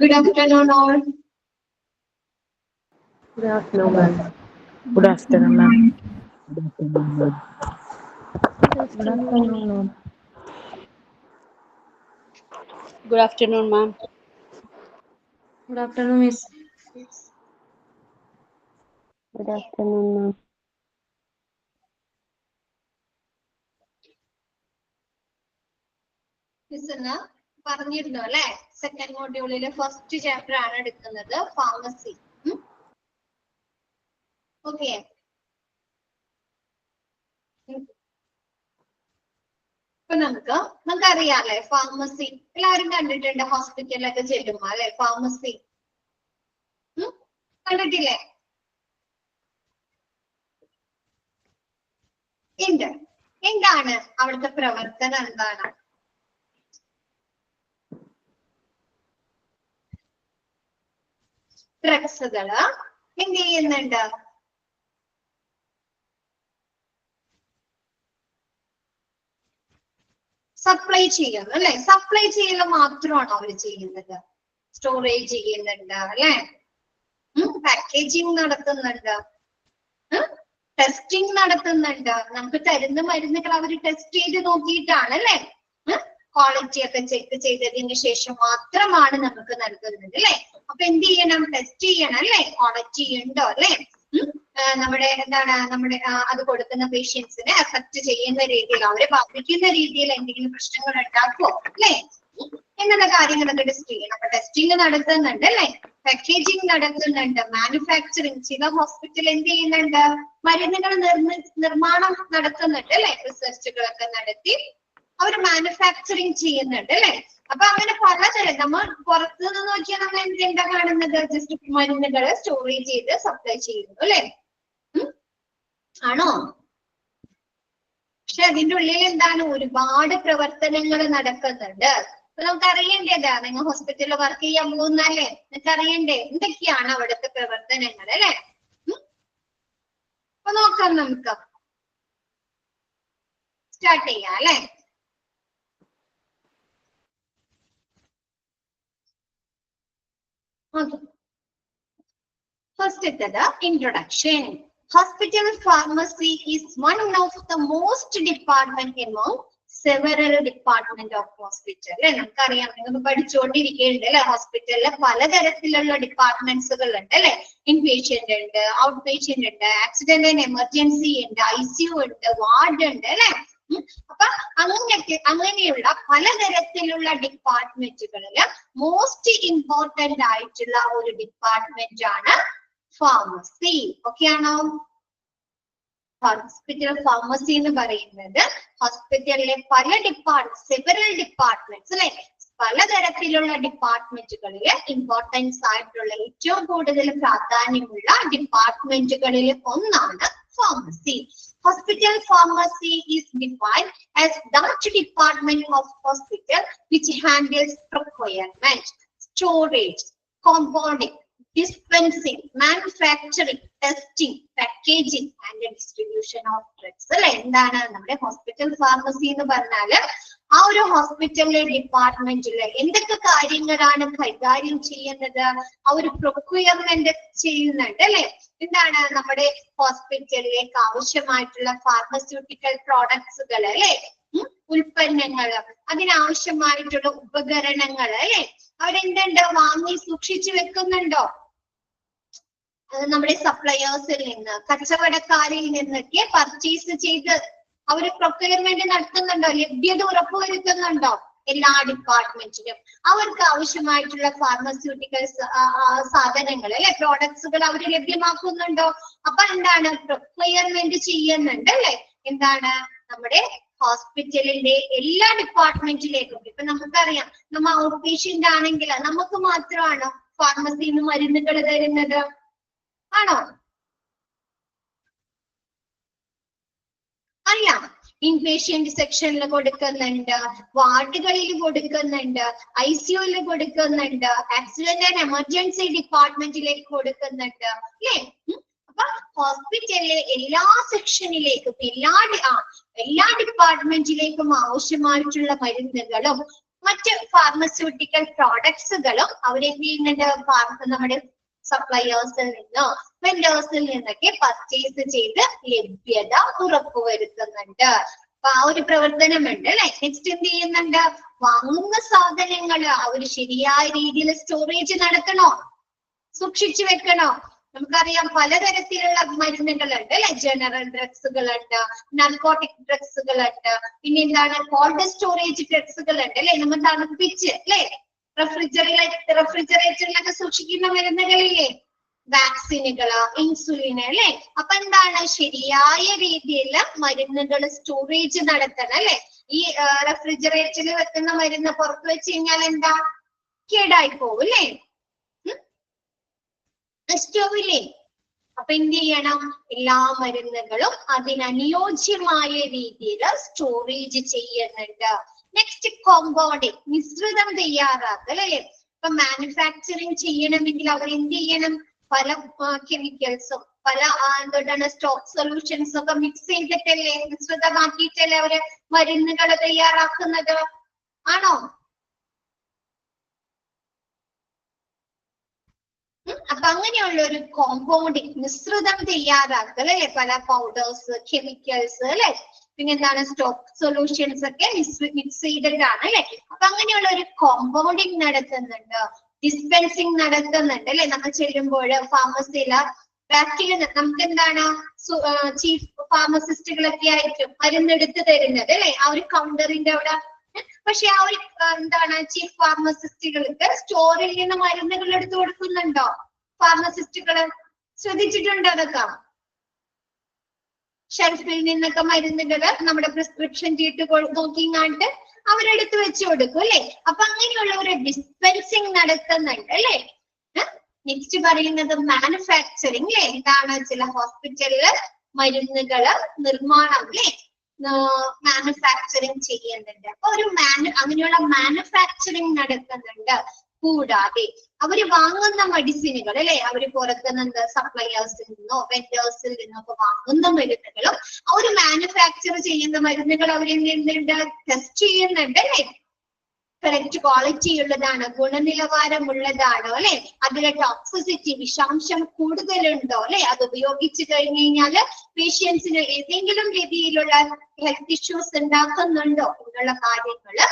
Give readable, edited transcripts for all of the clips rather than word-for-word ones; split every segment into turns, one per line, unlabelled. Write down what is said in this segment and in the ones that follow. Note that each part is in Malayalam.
Good afternoon, all.
Good afternoon, ma'am. Good afternoon, ma'am.
Good afternoon, ma'am.
Good afternoon, ma'am.
Good afternoon, Miss.
Good afternoon, ma'am.
മിസ്സെന്ന് പറഞ്ഞിരുന്നു അല്ലെ, സെക്കൻഡ് മോഡ്യൂളിലെ ഫസ്റ്റ് ചാപ്റ്റർ ആണ് എടുക്കുന്നത്, ഫാർമസി. ഓക്കെ, ഇപ്പൊ നമുക്കറിയാല്ലേ ഫാർമസി എല്ലാവരും കണ്ടിട്ടുണ്ട്, ഹോസ്പിറ്റലിലൊക്കെ ചെല്ലുമ്പോ അല്ലെ ഫാർമസി കണ്ടിട്ടില്ലേ? ഉണ്ട്. എന്താണ് അവിടുത്തെ പ്രവർത്തനം? എന്താണ്? ഡ്രഗ്സുകള് എന്ത് ചെയ്യുന്നുണ്ട്? സപ്ലൈ ചെയ്യുന്നു അല്ലെ. സപ്ലൈ ചെയ്യല് മാത്രമാണോ അവര് ചെയ്യുന്നത്? സ്റ്റോറേജ് ചെയ്യുന്നുണ്ട് അല്ലെ, പാക്കേജിങ് നടത്തുന്നുണ്ട്, ടെസ്റ്റിംഗ് നടത്തുന്നുണ്ട്. നമുക്ക് തരുന്ന മരുന്നുകൾ അവർ ടെസ്റ്റ് ചെയ്ത് നോക്കിയിട്ടാണ് അല്ലെ, ക്വാളിറ്റി ഒക്കെ ചെക്ക് ചെയ്തതിന് ശേഷം മാത്രമാണ് നമുക്ക് നൽകുന്നത് അല്ലെ. അപ്പൊ എന്ത് ചെയ്യണം? ടെസ്റ്റ് ചെയ്യണം അല്ലെ, ക്വാളിറ്റി ഉണ്ടോ അല്ലെ, നമ്മുടെ അത് കൊടുക്കുന്ന പേഷ്യൻസിനെ എഫക്ട് ചെയ്യുന്ന രീതിയിൽ, അവരെ ബാധിക്കുന്ന രീതിയിൽ എന്തെങ്കിലും പ്രശ്നങ്ങൾ ഉണ്ടാക്കുമോ അല്ലെ എന്നുള്ള കാര്യങ്ങളൊക്കെ ടെസ്റ്റ് ചെയ്യണം. അപ്പൊ ടെസ്റ്റിംഗ് നടത്തുന്നുണ്ട് അല്ലെ, പാക്കേജിങ് നടത്തുന്നുണ്ട്, മാനുഫാക്ചറിങ്. ചില ഹോസ്പിറ്റൽ എന്ത് ചെയ്യുന്നുണ്ട്? മരുന്നുകൾ നിർമ്മാണം നടത്തുന്നുണ്ട് അല്ലെ, റിസർച്ചുകളൊക്കെ നടത്തി അവർ മാനുഫാക്ചറിങ് ചെയ്യുന്നുണ്ട് അല്ലെ. അപ്പൊ അങ്ങനെ പലതരം, നമ്മൾ പുറത്തു നിന്ന് നോക്കിയാൽ നമ്മൾ എന്താ കാണുന്നത്? ജസ്റ്റ് മരുന്നുകൾ സ്റ്റോറേജ് ചെയ്ത് സപ്ലൈ ചെയ്യുന്നു അല്ലെ, ആണോ? പക്ഷെ അതിന്റെ ഉള്ളിൽ എന്താണ്? ഒരുപാട് പ്രവർത്തനങ്ങൾ നടക്കുന്നുണ്ട്. അപ്പൊ നമുക്ക് അറിയേണ്ടതാ, നിങ്ങൾ ഹോസ്പിറ്റലിൽ വർക്ക് ചെയ്യാൻ പോകുന്നല്ലേ, നിങ്ങൾക്ക് അറിയണ്ടേ എന്തൊക്കെയാണ് അവിടുത്തെ പ്രവർത്തനങ്ങൾ അല്ലെ. അപ്പൊ നോക്കാം, നമുക്ക് സ്റ്റാർട്ട് ചെയ്യാം അല്ലെ. First is the introduction. Hospital pharmacy is one of the most department among several department of hospital. നമുക്കറിയാം, നിങ്ങൾ പഠിച്ചുകൊണ്ടിരിക്കുന്നുണ്ട് അല്ലെ, ഹോസ്പിറ്റലിലെ പലതരത്തിലുള്ള ഡിപ്പാർട്ട്മെന്റ്സുകൾ ഉണ്ട് അല്ലെ. ഇൻപേഷ്യന്റ് ഉണ്ട്, ഔട്ട് പേഷ്യന്റ് ഉണ്ട്, ആക്സിഡന്റ് ആൻഡ് എമർജൻസി ഉണ്ട്, ICU ഉണ്ട്, വാർഡ് ഉണ്ട് അല്ലെ. അപ്പൊ അങ്ങനെയുള്ള പലതരത്തിലുള്ള ഡിപ്പാർട്ട്മെന്റുകളില് മോസ്റ്റ് ഇമ്പോർട്ടന്റ് ആയിട്ടുള്ള ഒരു ഡിപ്പാർട്ട്മെന്റ് ആണ് ഫാർമസി. ഓക്കെ ആണോ? ഹോസ്പിറ്റൽ ഫാർമസി എന്ന് പറയുന്നത് ഹോസ്പിറ്റലിലെ പല സെവറൽ ഡിപ്പാർട്ട്മെന്റ്സ് അല്ലെ, പലതരത്തിലുള്ള ഡിപ്പാർട്ട്മെന്റുകളില് ഇമ്പോർട്ടൻസ് ആയിട്ടുള്ള, ഏറ്റവും കൂടുതൽ പ്രാധാന്യമുള്ള ഡിപ്പാർട്ട്മെന്റുകളിൽ ഒന്നാണ് pharmacy. Hospital pharmacy is defined as that department of hospital which handles procurement, storage, compounding, dispensing, manufacturing, testing, packaging and distribution of drugs. അല്ലെ, എന്താണ് നമ്മുടെ ഹോസ്പിറ്റൽ ഫാർമസി എന്ന് പറഞ്ഞാല്? ആ ഒരു ഹോസ്പിറ്റലിലെ ഡിപ്പാർട്ട്മെന്റില് എന്തൊക്കെ കാര്യങ്ങളാണ് കൈകാര്യം ചെയ്യുന്നത്? ആ ഒരു പ്രൊക്യൂർമെന്റ് ചെയ്യുന്നുണ്ട് അല്ലെ. എന്താണ് നമ്മുടെ ഹോസ്പിറ്റലിലേക്ക് ആവശ്യമായിട്ടുള്ള ഫാർമസ്യൂട്ടിക്കൽ പ്രോഡക്ട്സുകൾ അല്ലെ, ഉൽപ്പന്നങ്ങൾ, അതിനാവശ്യമായിട്ടുള്ള ഉപകരണങ്ങൾ അല്ലെ, അവരെന്തുണ്ട്? വാങ്ങി സൂക്ഷിച്ചു വെക്കുന്നുണ്ടോ? നമ്മുടെ സപ്ലയേഴ്സിൽ നിന്ന്, കച്ചവടക്കാരിൽ നിന്നൊക്കെ പർച്ചേസ് ചെയ്ത് അവര് പ്രൊക്യൂർമെന്റ് നടത്തുന്നുണ്ടോ? ലഭ്യത ഉറപ്പുവരുത്തുന്നുണ്ടോ? എല്ലാ ഡിപ്പാർട്ട്മെന്റിലും അവർക്ക് ആവശ്യമായിട്ടുള്ള ഫാർമസ്യൂട്ടിക്കൽ സാധനങ്ങൾ അല്ലെ, പ്രോഡക്ട്സുകൾ അവർ ലഭ്യമാക്കുന്നുണ്ടോ? അപ്പൊ എന്താണ്? പ്രൊക്യൂർമെന്റ് ചെയ്യുന്നുണ്ട് അല്ലെ. എന്താണ്? നമ്മുടെ ഹോസ്പിറ്റലിന്റെ എല്ലാ ഡിപ്പാർട്ട്മെന്റിലേക്കും. ഇപ്പൊ നമുക്കറിയാം, നമ്മ ഔട്ട് പേഷ്യന്റ് ആണെങ്കിൽ നമുക്ക് മാത്രമാണോ ഫാർമസിയിൽ നിന്ന് മരുന്നുകൾ തരുന്നത്? ആണോ? അറിയാം, ഇൻപേഷ്യന്റ് സെക്ഷനിൽ കൊടുക്കുന്നുണ്ട്, വാർഡുകളിൽ കൊടുക്കുന്നുണ്ട്, ICUയിൽ കൊടുക്കുന്നുണ്ട്, ആക്സിഡന്റ് ആൻഡ് എമർജൻസി ഡിപ്പാർട്ട്മെന്റിലേക്ക് കൊടുക്കുന്നുണ്ട് അല്ലേ. അപ്പൊ ഹോസ്പിറ്റലിലെ എല്ലാ സെക്ഷനിലേക്കും എല്ലാ ഡിപ്പാർട്ട്മെന്റിലേക്കും ആവശ്യമായിട്ടുള്ള മരുന്നുകളും മറ്റ് ഫാർമസ്യൂട്ടിക്കൽ പ്രോഡക്ട്സുകളും അവരെന്ത് ചെയ്യുന്നുണ്ട്, നമ്മുടെ സപ്ലയേഴ്സിൽ നിന്നോ വെൻഡേഴ്സിൽ നിന്നൊക്കെ പർച്ചേസ് ചെയ്ത് ലഭ്യത ഉറപ്പുവരുത്തുന്നുണ്ട്. അപ്പൊ ആ ഒരു പ്രവർത്തനമുണ്ട് അല്ലെ. നെക്സ്റ്റ് എന്ത് ചെയ്യുന്നുണ്ട്, വാങ്ങുന്ന സാധനങ്ങൾ അവര് ശരിയായ രീതിയിൽ സ്റ്റോറേജ് നടത്തണോ, സൂക്ഷിച്ചു വെക്കണോ. നമുക്കറിയാം പലതരത്തിലുള്ള മരുന്നുകളുണ്ട് അല്ലെ. ജനറൽ ഡ്രഗ്സുകളുണ്ട്, നാർക്കോട്ടിക് ഡ്രഗ്സുകളുണ്ട്, പിന്നെ എന്താണ് കോൾഡ് സ്റ്റോറേജ് ഡ്രഗ്സുകളുണ്ട് അല്ലെ. നമ്മൾ തണുപ്പിച്ച് അല്ലെ റെഫ്രിജറേറ്ററിലൊക്കെ സൂക്ഷിക്കുന്ന മരുന്നുകളില്ലേ, വാക്സിനുകള്, ഇൻസുലിന് അല്ലെ. അപ്പൊ എന്താണ്, ശരിയായ രീതിയിൽ മരുന്നുകൾ സ്റ്റോറേജ് നടത്തണം അല്ലെ. ഈ റെഫ്രിജറേറ്ററിൽ വെക്കുന്ന മരുന്ന് പുറത്ത് വെച്ച് കഴിഞ്ഞാൽ എന്താ, കേടായി പോകും അല്ലേ, നഷ്ടവില്ലേ. അപ്പൊ എന്ത് ചെയ്യണം, എല്ലാ മരുന്നുകളും അതിനനുയോജ്യമായ രീതിയിൽ സ്റ്റോറേജ് ചെയ്യുന്നുണ്ട്. നെക്സ്റ്റ് കോമ്പൗണ്ടിങ്, മിശ്രിതം തയ്യാറാക്കൽ അല്ലെ. ഇപ്പൊ മാനുഫാക്ചറിങ് ചെയ്യണമെങ്കിൽ അവർ എന്ത് ചെയ്യണം, പല കെമിക്കൽസും പല എന്താണ് സ്റ്റോക്ക് സൊല്യൂഷൻസ് ഒക്കെ മിക്സ് ചെയ്തിട്ടല്ലേ, മിശ്രിതമാക്കിയിട്ടല്ലേ അവര് മരുന്നുകൾ തയ്യാറാക്കുന്നത്, ആണോ? അപ്പൊ അങ്ങനെയുള്ള ഒരു കോമ്പൗണ്ടിങ്, മിശ്രിതം തയ്യാറാക്കൽ അല്ലെ, പല പൗഡേഴ്സ്, കെമിക്കൽസ് അല്ലെ, പിന്നെ എന്താണ് സ്റ്റോക്ക് സൊല്യൂഷൻസ് ഒക്കെ മിക്സ് ചെയ്തിട്ടാണ് അല്ലെ. അപ്പൊ അങ്ങനെയുള്ള ഒരു കോമ്പൗണ്ടിങ് നടത്തുന്നുണ്ട്, ഡിസ്പെൻസിങ് നടത്തുന്നുണ്ട് അല്ലെ. നമ്മൾ ചെല്ലുമ്പോൾ ഫാർമസിയില് ബാക്കിൽ നമുക്ക് എന്താണ് ചീഫ് ഫാർമസിസ്റ്റുകളൊക്കെ ആയിരിക്കും മരുന്നെടുത്ത് തരുന്നത് അല്ലെ, ആ ഒരു കൗണ്ടറിന്റെ അവിടെ. പക്ഷെ ആ ഒരു എന്താണ് ചീഫ് ഫാർമസിസ്റ്റുകൾക്ക് സ്റ്റോറിൽ നിന്ന് മരുന്നുകൾ എടുത്തു കൊടുക്കുന്നുണ്ടോ ഫാർമസിസ്റ്റുകള്? ശ്രദ്ധിച്ചിട്ടുണ്ടോ അതൊക്കെ? ഷെൽഫിൽ നിന്നൊക്കെ മരുന്നുകള് നമ്മുടെ പ്രിസ്ക്രിപ്ഷൻ ചീട്ട് നോക്കിങ്ങാണ്ട് അവരെടുത്ത് വെച്ചു കൊടുക്കും അല്ലെ. അപ്പൊ അങ്ങനെയുള്ള ഒരു ഡിസ്പെൻസിങ് നടത്തുന്നുണ്ട് അല്ലെ. നെക്സ്റ്റ് പറയുന്നത് മാനുഫാക്ചറിങ് അല്ലെ. എന്താണ്, ചില ഹോസ്പിറ്റലില് മരുന്നുകള് നിർമ്മാണം അല്ലെ, മാനുഫാക്ചറിങ് ചെയ്യുന്നുണ്ട്. അപ്പൊ ഒരു അങ്ങനെയുള്ള മാനുഫാക്ചറിങ് നടക്കുന്നുണ്ട്. കൂടാതെ അവര് വാങ്ങുന്ന മെഡിസിനുകൾ അല്ലെ, അവര് പുറത്തുനിന്ന് സപ്ലയേഴ്സിൽ നിന്നോ വെൻഡേഴ്സിൽ നിന്നൊക്കെ വാങ്ങുന്ന മരുന്നുകളും അവര് മാനുഫാക്ചർ ചെയ്യുന്ന മരുന്നുകൾ അവരെന്തുണ്ട്, ടെസ്റ്റ് ചെയ്യുന്നുണ്ട് അല്ലെ. കറക്റ്റ് ക്വാളിറ്റി ഉള്ളതാണ്, ഗുണനിലവാരമുള്ളതാണോ അല്ലെ, അതിലെ ടോക്സിസിറ്റി, വിഷാംശം കൂടുതലുണ്ടോ അല്ലെ, അത് ഉപയോഗിച്ചു കഴിഞ്ഞു കഴിഞ്ഞാല് പേഷ്യൻസിന് ഏതെങ്കിലും രീതിയിലുള്ള ഹെൽത്ത് ഇഷ്യൂസ് ഉണ്ടാക്കുന്നുണ്ടോ എന്നുള്ള കാര്യങ്ങള്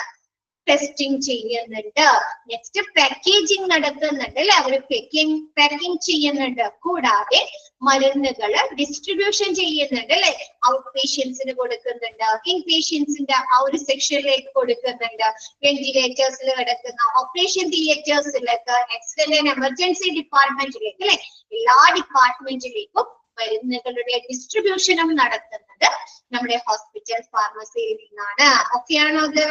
ടെസ്റ്റിംഗ് ചെയ്യുന്നുണ്ട്. നെക്സ്റ്റ് പാക്കേജിങ് നടത്തുന്നുണ്ട് അല്ലെ, അവര് പാക്കിംഗ് ചെയ്യുന്നുണ്ട്. കൂടാതെ മരുന്നുകള് ഡിസ്ട്രിബ്യൂഷൻ ചെയ്യുന്നുണ്ട് അല്ലെ, ഔട്ട് പേഷ്യൻസിന് കൊടുക്കുന്നുണ്ട്, ഇൻ പേഷ്യൻസിന്റെ ആ ഒരു സെക്ഷനിലേക്ക് കൊടുക്കുന്നുണ്ട്, വെന്റിലേറ്റേഴ്സിൽ കിടക്കുന്ന ഓപ്പറേഷൻ തിയേറ്റേഴ്സിലേക്ക്, ആക്സിഡന്റ് ആൻഡ് എമർജൻസി ഡിപ്പാർട്ട്മെന്റിലേക്ക് അല്ലെ, എല്ലാ ഡിപ്പാർട്ട്മെന്റിലേക്കും മരുന്നുകളുടെ ഡിസ്ട്രിബ്യൂഷനും നടത്തുന്നത് നമ്മുടെ ഹോസ്പിറ്റൽ ഫാർമസിയിൽ നിന്നാണ്. ഓക്കെയാണോ അത്?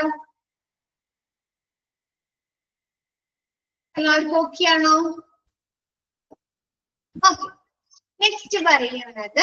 എല്ലാവർക്കും ഓക്കെയാണോ? ഓക്കെ. നെക്സ്റ്റ് പറയുന്നത്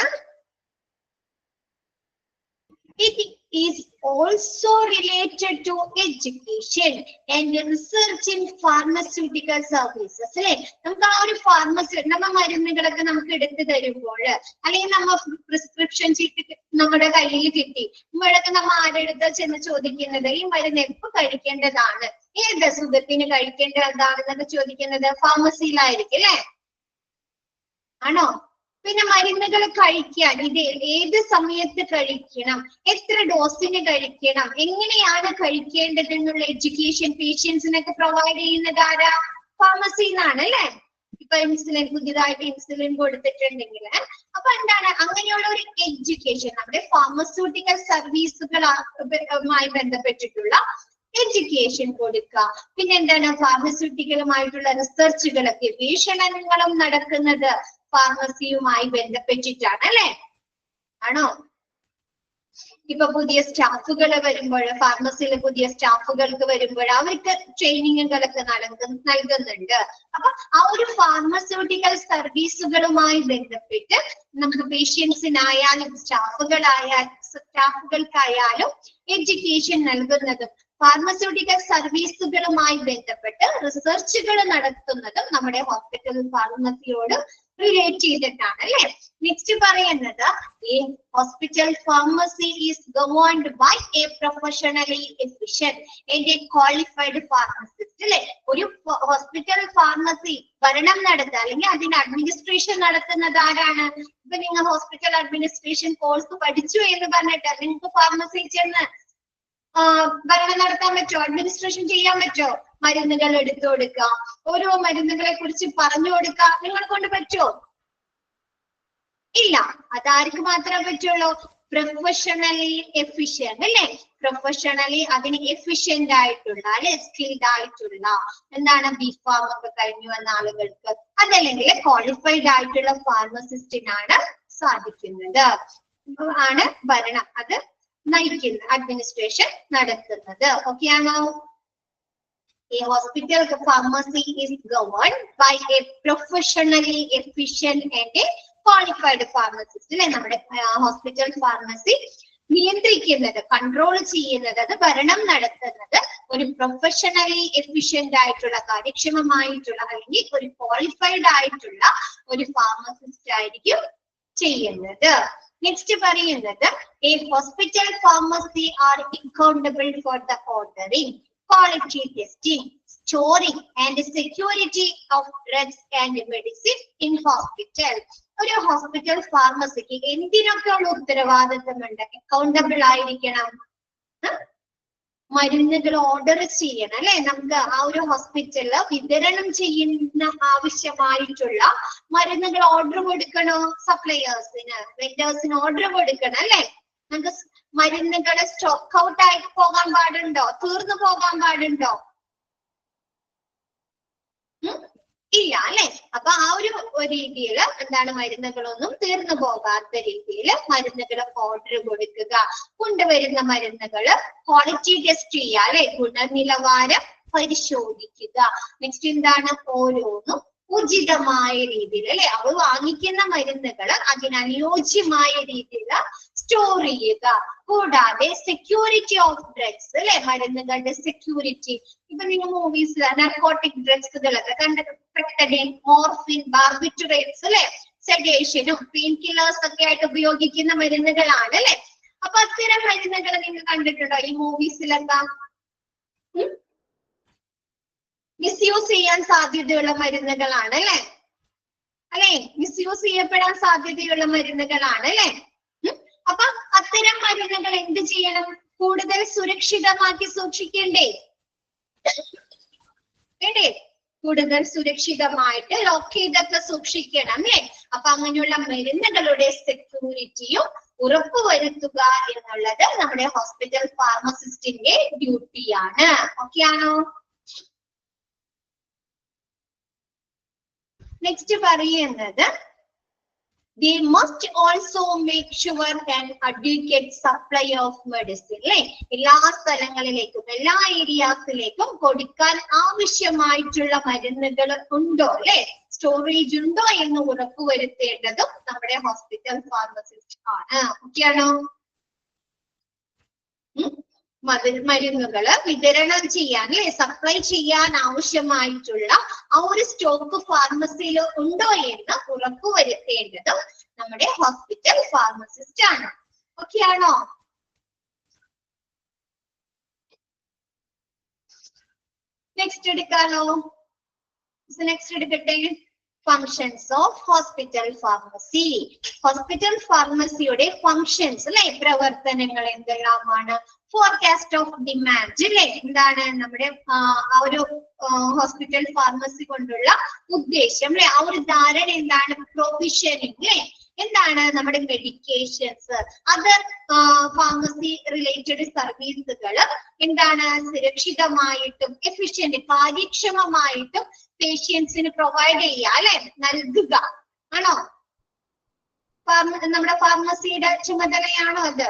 it is also related to education and research in pharmaceutical services അല്ലെ. നമുക്ക് ആ ഒരു ഫാർമസി നമ്മ മരുന്നുകളൊക്കെ നമുക്ക് എടുത്തു തരുമ്പോൾ അല്ലെങ്കിൽ നമ്മ പ്രിസ്ക്രിപ്ഷൻ ചീട്ട് നമ്മുടെ കയ്യിൽ കിട്ടി ഇവിടൊക്കെ നമ്മ ആരെടുത്ത് ചെന്ന് ചോദിക്കുന്നത് ഈ മരുന്ന് എപ്പോ കഴിക്കേണ്ടതാണ്, ഏത് അസുഖത്തിന് കഴിക്കേണ്ടതാണെന്നൊക്കെ ചോദിക്കുന്നത് ഫാർമസിയിലായിരിക്കും അല്ലെ, ആണോ? പിന്നെ മരുന്നുകൾ കഴിക്കാൻ ഇത് ഏത് സമയത്ത് കഴിക്കണം, എത്ര ഡോസിന് കഴിക്കണം, എങ്ങനെയാണ് കഴിക്കേണ്ടത് എന്നുള്ള എഡ്യൂക്കേഷൻ പേഷ്യൻസിനൊക്കെ പ്രൊവൈഡ് ചെയ്യുന്നത് ആരാ? ഫാർമസിന്നാണ് അല്ലെ. ഇപ്പൊ ഇൻസുലിൻ, പുതിയതായിട്ട് ഇൻസുലിൻ കൊടുത്തിട്ടുണ്ടെങ്കിൽ അപ്പൊ എന്താണ്, അങ്ങനെയുള്ള ഒരു എഡ്യൂക്കേഷൻ നമ്മുടെ ഫാർമസ്യൂട്ടിക്കൽ സർവീസുകളുമായി ബന്ധപ്പെട്ടിട്ടുള്ള എഡ്യൂക്കേഷൻ കൊടുക്കുക. പിന്നെ എന്താണ്, ഫാർമസ്യൂട്ടിക്കലുമായിട്ടുള്ള റിസർച്ചുകളൊക്കെ ഗവേഷണങ്ങളും നടക്കുന്നത് ഫാർമസിയുമായി ബന്ധപ്പെട്ടിട്ടാണ് അല്ലെ, ആണോ? ഇപ്പൊ പുതിയ സ്റ്റാഫുകൾ വരുമ്പോൾ, ഫാർമസിയിൽ പുതിയ സ്റ്റാഫുകൾക്ക് വരുമ്പോൾ അവർക്ക് ട്രെയിനിങ്ങുകളൊക്കെ നൽകുന്നുണ്ട്. അപ്പൊ ആ ഒരു ഫാർമസ്യൂട്ടിക്കൽ സർവീസുകളുമായി ബന്ധപ്പെട്ട് നമുക്ക് പേഷ്യൻസിനായാലും സ്റ്റാഫുകൾക്കായാലും എഡ്യൂക്കേഷൻ നൽകുന്നതും ഫാർമസ്യൂട്ടിക്കൽ സർവീസുകളുമായി ബന്ധപ്പെട്ട് റിസർച്ചുകൾ നടത്തുന്നതും നമ്മുടെ ഹോസ്പിറ്റൽ ഫാർമസിയോട് റിലേറ്റ് ചെയ്തിട്ടാണ് അല്ലെ. നെക്സ്റ്റ് പറയുന്നത് ഈ hospital pharmacy is governed by a professionally efficient and a qualified pharmacist അല്ലെ. ഒരു ഹോസ്പിറ്റൽ ഫാർമസി ഭരണം നടത്തുക അല്ലെങ്കിൽ അതിന്റെ അഡ്മിനിസ്ട്രേഷൻ നടത്തുന്നത് ആരാണ്? ഇപ്പൊ നിങ്ങൾ ഹോസ്പിറ്റൽ അഡ്മിനിസ്ട്രേഷൻ കോഴ്സ് പഠിച്ചു എന്ന് പറഞ്ഞിട്ട് നിങ്ങൾക്ക് ഫാർമസി ചെന്ന് ഭരണം നടത്താൻ പറ്റോ? അഡ്മിനിസ്ട്രേഷൻ ചെയ്യാൻ പറ്റോ? മരുന്നുകൾ എടുത്തു കൊടുക്കുക, ഓരോ മരുന്നുകളെ കുറിച്ച് പറഞ്ഞു കൊടുക്കുക, നിങ്ങളെ കൊണ്ട് പറ്റുമോ? ഇല്ല. അതാർക്ക് മാത്രമേ പറ്റുള്ളൂ? പ്രൊഫഷണലി എഫിഷ്യന്റ് അല്ലെ. പ്രൊഫഷണലി അതിന് എഫിഷ്യന്റ് ആയിട്ടുള്ള അല്ലെ, സ്കിൽഡ് ആയിട്ടുള്ള എന്താണ് ബിഫാം ഒക്കെ കഴിഞ്ഞു വന്ന ആളുകൾക്ക്, അതല്ലെങ്കിൽ ക്വാളിഫൈഡ് ആയിട്ടുള്ള ഫാർമസിസ്റ്റിനാണ് സാധിക്കുന്നത്, ആണ് ഭരണം അത് നയിക്കുന്നത്, അഡ്മിനിസ്ട്രേഷൻ നടത്തുന്നത്. ഓക്കെ ആണോ? A hospital pharmacy is governed by a professionally efficient and a qualified pharmacist. അല്ലെ, നമ്മുടെ ഹോസ്പിറ്റൽ ഫാർമസി നിയന്ത്രിക്കുന്നത്, കൺട്രോൾ ചെയ്യുന്നത്, അത് ഭരണം നടത്തുന്നത് ഒരു പ്രൊഫഷണലി എഫിഷ്യന്റ് ആയിട്ടുള്ള, കാര്യക്ഷമമായിട്ടുള്ള അല്ലെങ്കിൽ ഒരു ക്വാളിഫൈഡ് ആയിട്ടുള്ള ഒരു ഫാർമസിസ്റ്റ് ആയിരിക്കും ചെയ്യുന്നത്. നെക്സ്റ്റ് പറയുന്നത് a hospital pharmacy are accountable for the ordering, quality testing, storing and security of drugs and medicine in hospital. ഒരു ഹോസ്പിറ്റൽ ഫാർമസിക്ക് എന്തിനൊക്കെയുള്ള ഉത്തരവാദിത്തമുണ്ട്? അക്കൗണ്ടബിൾ ആയിരിക്കണം, മരുന്നുകൾ ഓർഡർ ചെയ്യണം അല്ലെ. നമുക്ക് ആ ഒരു ഹോസ്പിറ്റലില് വിതരണം ചെയ്യുന്ന ആവശ്യമായിട്ടുള്ള മരുന്നുകൾ ഓർഡർ കൊടുക്കണോ? സപ്ലയേഴ്സിന്, വെൻഡേഴ്സിന് ഓർഡർ കൊടുക്കണം അല്ലെ. നമുക്ക് മരുന്നുകൾ സ്റ്റോക്ക് ഔട്ട് ആയി പോകാൻ പാടുണ്ടോ? തീർന്നു പോകാൻ പാടുണ്ടോ? ഇല്ല അല്ലെ. അപ്പൊ ആ ഒരു രീതിയിൽ എന്താണ്, മരുന്നുകളൊന്നും തീർന്നു പോകാത്ത രീതിയിൽ മരുന്നുകൾ ഓർഡർ കൊടുക്കുക, കൊണ്ടുവരുന്ന മരുന്നുകൾ ക്വാളിറ്റി ടെസ്റ്റ് ചെയ്യുക അല്ലെ, ഗുണനിലവാരം പരിശോധിക്കുക. നെക്സ്റ്റ് എന്താണ്, ഓരോന്നും ഉചിതമായ രീതിയിൽ അല്ലെ, അവ വാങ്ങിക്കുന്ന മരുന്നുകൾ അതിനനുയോജ്യമായ രീതിയിൽ സ്റ്റോർ ചെയ്യുക. കൂടാതെ സെക്യൂരിറ്റി ഓഫ് ഡ്രഗ്സ് അല്ലെ, മരുന്നുകളുടെ സെക്യൂരിറ്റി. ഇപ്പൊ നിങ്ങൾ മൂവീസിൽ നർക്കോട്ടിക് ഡ്രഗ്സുകളൊക്കെ കണ്ടത്, പെക്ടഡിൻ, മോർഫിൻ, ബാർബിറ്റുറേറ്റ്സ് അല്ലെ, സെഡേഷനും പെയിൻ കില്ലേഴ്സ് ഒക്കെ ആയിട്ട് ഉപയോഗിക്കുന്ന മരുന്നുകളാണ് അല്ലെ. അപ്പൊ അത്തരം മരുന്നുകൾ നിങ്ങൾ കണ്ടിട്ടുണ്ടോ ഈ മൂവീസിലൊക്കെ? മിസ്യൂസ് ചെയ്യാൻ സാധ്യതയുള്ള മരുന്നുകളാണ് അല്ലെ, അല്ലെ, മിസ്യൂസ് ചെയ്യപ്പെടാൻ സാധ്യതയുള്ള മരുന്നുകളാണ് അല്ലെ. അപ്പൊ അത്തരം മരുന്നുകൾ എന്ത് ചെയ്യണം? കൂടുതൽ സുരക്ഷിതമാക്കി സൂക്ഷിക്കണ്ടേ? വേണ്ടേ? കൂടുതൽ സുരക്ഷിതമായിട്ട് ലോക്ക് ചെയ്തൊക്കെ സൂക്ഷിക്കണം അല്ലെ. അപ്പൊ അങ്ങനെയുള്ള മരുന്നുകളുടെ സെക്യൂരിറ്റിയും ഉറപ്പുവരുത്തുക എന്നുള്ളത് നമ്മുടെ ഹോസ്പിറ്റൽ ഫാർമസിസ്റ്റിന്റെ ഡ്യൂട്ടിയാണ്. ഓക്കെ ആണോ? നെക്സ്റ്റ് പറയുന്നത് they must also make sure an adequate supply of medicine അല്ലെ. എല്ലാ സ്ഥലങ്ങളിലേക്കും എല്ലാ ഏരിയാസിലേക്കും കൊടുക്കാൻ ആവശ്യമായിട്ടുള്ള മരുന്നുകൾ ഉണ്ടോ അല്ലെ, സ്റ്റോറേജ് ഉണ്ടോ എന്ന് ഉറപ്പുവരുത്തേണ്ടതും നമ്മുടെ ഹോസ്പിറ്റൽ ഫാർമസിസ്റ്റ് ആണ്. ഓക്കെയാണോ? മരുന്നുകള് വിതരണം ചെയ്യാൻ അല്ലെ, സപ്ലൈ ചെയ്യാൻ ആവശ്യമായിട്ടുള്ള ആ ഒരു സ്റ്റോക്ക് ഫാർമസിയിൽ ഉണ്ടോ എന്ന് ഉറപ്പുവരുത്തേണ്ടതും നമ്മുടെ ഹോസ്പിറ്റൽ ഫാർമസിസ്റ്റ് ആണ്. ഓക്കെ ആണോ? നെക്സ്റ്റ് എടുക്കാലോ? നെക്സ്റ്റ് എടുക്കട്ടെ. Functions of hospital pharmacy. Hospital ഫാർമസിയുടെ ഫങ്ഷൻസ് അല്ലെ, പ്രവർത്തനങ്ങൾ എന്തെല്ലാമാണ്? ഫോർകാസ്റ്റ് ഓഫ് ഡിമാൻഡ് അല്ലെ, എന്താണ് നമ്മുടെ ആ ഒരു ഹോസ്പിറ്റൽ ഫാർമസി കൊണ്ടുള്ള ഉദ്ദേശം അല്ലെ, ആ ഒരു ധാരണ എന്താണ്? പ്രൊവിഷനിങ് അല്ലെ, എന്താണ് നമ്മുടെ മെഡിക്കേഷൻസ്, അതർ ഫാർമസി റിലേറ്റഡ് സർവീസുകൾ എന്താണ് സുരക്ഷിതമായിട്ടും എഫിഷ്യന്റ് കാര്യക്ഷമമായിട്ടും പേഷ്യൻസിന് പ്രൊവൈഡ് ചെയ്യുക അല്ലെ, നൽകുക ആണോ? നമ്മുടെ ഫാർമസിയുടെ ചുമതലയാണോ അത്?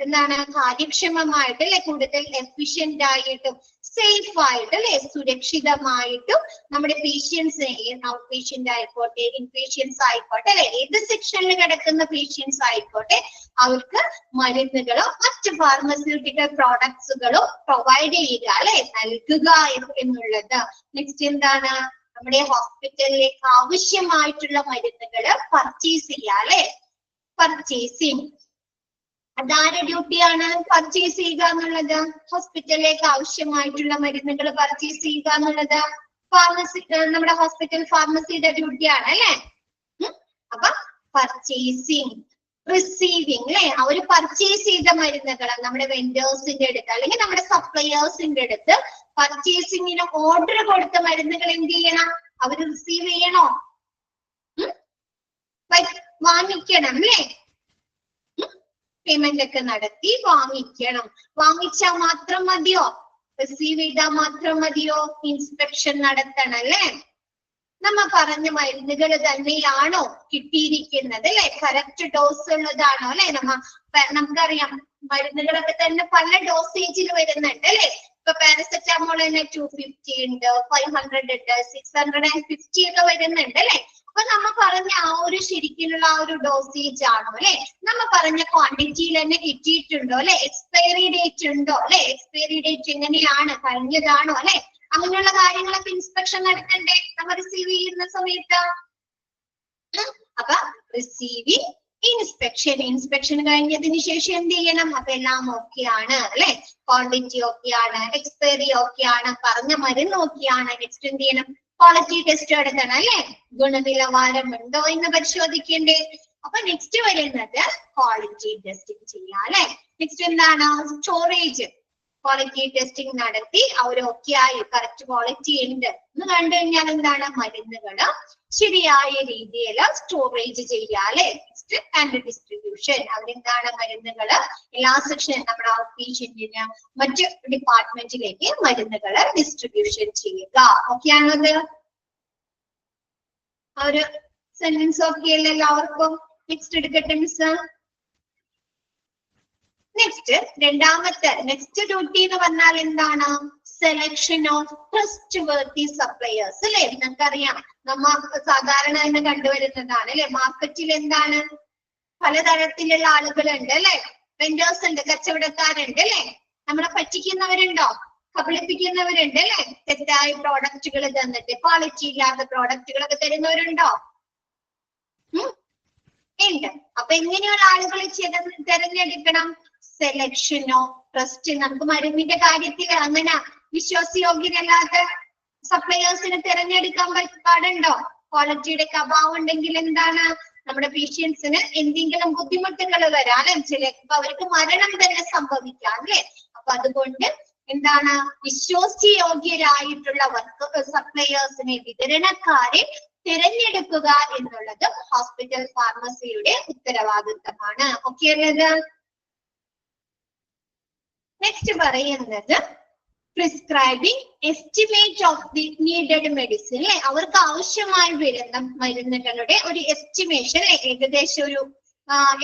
എന്താണ് കാര്യക്ഷമമായിട്ട് അല്ലെ, കൂടുതൽ എഫിഷ്യന്റ് ആയിട്ടും സേഫ് ആയിട്ട് അല്ലെ, സുരക്ഷിതമായിട്ടും നമ്മുടെ പേഷ്യൻസിനെ, ഔട്ട് പേഷ്യന്റ് ആയിക്കോട്ടെ, ഇൻ പേഷ്യൻസ് ആയിക്കോട്ടെ അല്ലെ, ഏത് സെക്ഷനിൽ കിടക്കുന്ന പേഷ്യൻസ് ആയിക്കോട്ടെ, അവർക്ക് മരുന്നുകളോ മറ്റ് ഫാർമസ്യൂട്ടിക്കൽ പ്രോഡക്ട്സുകളോ പ്രൊവൈഡ് ചെയ്യുക അല്ലെ, നൽകുക എന്നുള്ളത്. നെക്സ്റ്റ് എന്താണ്? നമ്മുടെ ഹോസ്പിറ്റലിലേക്ക് ആവശ്യമായിട്ടുള്ള മരുന്നുകൾ പർച്ചേസ് ചെയ്യാം അല്ലെ. പർച്ചേസിങ് അതാരുടെ ഡ്യൂട്ടിയാണ് പർച്ചേസ് ചെയ്യുക എന്നുള്ളത്? ഹോസ്പിറ്റലിലേക്ക് ആവശ്യമായിട്ടുള്ള മരുന്നുകൾ പർച്ചേസ് ചെയ്യുക എന്നുള്ളത് ഫാർമസി, നമ്മുടെ ഹോസ്പിറ്റൽ ഫാർമസിയുടെ ഡ്യൂട്ടിയാണ് അല്ലെ. അപ്പൊ പർച്ചേസിങ്, റിസീവിങ് അല്ലെ, അവര് പർച്ചേസ് ചെയ്ത മരുന്നുകൾ നമ്മുടെ വെൻഡേഴ്സിന്റെ അടുത്ത് അല്ലെങ്കിൽ നമ്മുടെ സപ്ലയേഴ്സിന്റെ അടുത്ത് പർച്ചേസിങ്ങിന് ഓർഡർ കൊടുത്ത മരുന്നുകൾ എന്ത് ചെയ്യണം? അവര് റിസീവ് ചെയ്യണോ? വാങ്ങിക്കണം അല്ലേ. പേയ്മെന്റ് ഒക്കെ നടത്തി വാങ്ങിക്കണം. വാങ്ങിച്ചാൽ മാത്രം മതിയോ? റിസീവ് ചെയ്താൽ മാത്രം മതിയോ? ഇൻസ്പെക്ഷൻ നടത്തണം അല്ലേ. നമ്മ പറഞ്ഞ മരുന്നുകൾ തന്നെയാണോ കിട്ടിയിരിക്കുന്നത് അല്ലെ? കറക്റ്റ് ഡോസ് ഉള്ളതാണോ അല്ലെ? നമുക്കറിയാം മരുന്നുകളൊക്കെ തന്നെ പല ഡോസേജിൽ വരുന്നുണ്ട് അല്ലെ. ഇപ്പൊ പാരസെറ്റാമോൾ തന്നെ 250 ഉണ്ട്, 500 ഉണ്ട്, 650 ഒക്കെ വരുന്നുണ്ട് അല്ലെ. അപ്പൊ നമ്മ പറഞ്ഞ ആ ഒരു ശരിക്കുള്ള ആ ഒരു ഡോസേജ് ആണോ അല്ലെ? നമ്മ പറഞ്ഞ ക്വാണ്ടിറ്റിയിൽ തന്നെ കിട്ടിയിട്ടുണ്ടോ അല്ലെ? എക്സ്പയറി ഡേറ്റ് ഉണ്ടോ അല്ലെ? എക്സ്പയറി ഡേറ്റ് എങ്ങനെയാണ്, കഴിഞ്ഞതാണോ അല്ലെ? അങ്ങനെയുള്ള കാര്യങ്ങളൊക്കെ ഇൻസ്പെക്ഷൻ നടത്തണ്ടേ നമ്മ റിസീവ് ചെയ്യുന്ന സമയത്ത്? അപ്പൊ റിസീവിങ്, ഇൻസ്പെക്ഷൻ കഴിഞ്ഞതിന് ശേഷം എന്ത് ചെയ്യണം? അപ്പൊ എല്ലാം ഓക്കെ ആണ് അല്ലെ. ക്വാണ്ടിറ്റി ഓക്കെ ആണ്, എക്സ്പയറി ഓക്കെ ആണ്, പറഞ്ഞ മരുന്ന് ഓക്കെ ആണ്. നെക്സ്റ്റ് എന്ത് ചെയ്യണം? ക്വാളിറ്റി ടെസ്റ്റ് നടത്തണം അല്ലെ. ഗുണനിലവാരം ഉണ്ടോ എന്ന് പരിശോധിക്കണ്ടേ. അപ്പൊ നെക്സ്റ്റ് വരുന്നത് ക്വാളിറ്റി ടെസ്റ്റിംഗ് ചെയ്യാം അല്ലെ. നെക്സ്റ്റ് എന്താണ്? സ്റ്റോറേജ്. ക്വാളിറ്റി ടെസ്റ്റിംഗ് നടത്തി അവർ ഓക്കെ ആയി, കറക്റ്റ് ക്വാളിറ്റി ഉണ്ട് എന്ന് കണ്ടു കഴിഞ്ഞാൽ എന്താണ്? മരുന്നുകള് ശരിയായ രീതിയിൽ സ്റ്റോറേജ് ചെയ്യാം അല്ലെ. Next and distribution. അവരെന്താണ്? മരുന്നുകള് എല്ലാ സെക്ഷനും നമ്മുടെ ഔട്ട് പേഷ്യന്റിന് മറ്റ് ഡിപ്പാർട്ട്മെന്റിലേക്ക് മരുന്നുകള് ഡിസ്ട്രിബ്യൂഷൻ ചെയ്യുക. ഓക്കെ ആണത്? ആ ഒരു സെന്റൻസ് ഓക്കെ അല്ലേ എല്ലാവർക്കും? നെക്സ്റ്റ് എടുക്കട്ടെ മിസ്. നെക്സ്റ്റ് രണ്ടാമത്തെ നെക്സ്റ്റ് ഡ്യൂട്ടി എന്ന് പറഞ്ഞാൽ എന്താണ്? Selection of trust worthy suppliers അല്ലെ. നിങ്ങൾക്കറിയാം നമ്മ സാധാരണ തന്നെ കണ്ടുവരുന്നതാണ് അല്ലെ. മാർക്കറ്റിൽ എന്താണ്? പലതരത്തിലുള്ള ആളുകളുണ്ട് അല്ലെ. വെൻഡേഴ്സ് ഉണ്ട്, കച്ചവടക്കാരുണ്ട് അല്ലെ. നമ്മളെ പറ്റിക്കുന്നവരുണ്ടോ? കബളിപ്പിക്കുന്നവരുണ്ട് അല്ലെ. തെറ്റായ പ്രോഡക്റ്റുകൾ തന്നിട്ട് ക്വാളിറ്റി ഇല്ലാത്ത പ്രോഡക്റ്റുകളൊക്കെ തരുന്നവരുണ്ടോ? ഉണ്ട്. അപ്പൊ എങ്ങനെയുള്ള ആളുകളെ തെരഞ്ഞെടുക്കണം? Selection of trust. നമുക്ക് മരുന്നിന്റെ കാര്യത്തിൽ അങ്ങനെ വിശ്വാസയോഗ്യരല്ലാത്ത സപ്ലയേഴ്സിനെ തിരഞ്ഞെടുക്കാൻ പാടുണ്ടോ? ക്വാളിറ്റിയുടെ അഭാവം ഉണ്ടെങ്കിൽ എന്താണ്? നമ്മുടെ പേഷ്യൻസിന് എന്തെങ്കിലും ബുദ്ധിമുട്ടുകൾ വരാം അല്ലെ. ചിലപ്പോ അവർക്ക് മരണം തന്നെ സംഭവിക്കാം അല്ലെ. അപ്പൊ അതുകൊണ്ട് എന്താണ്? വിശ്വാസയോഗ്യരായിട്ടുള്ള സപ്ലയേഴ്സിനെ, വിതരണക്കാരെ തിരഞ്ഞെടുക്കുക എന്നുള്ളത് ഹോസ്പിറ്റൽ ഫാർമസിയുടെ ഉത്തരവാദിത്തമാണ്. ഓക്കെ അല്ലേ? നെക്സ്റ്റ് പറയുന്നത് prescribing, estimate of the needed medicine അല്ലെ. അവർക്ക് ആവശ്യമായി വരുന്ന മരുന്നുകളുടെ ഒരു എസ്റ്റിമേഷൻ, ഏകദേശം ഒരു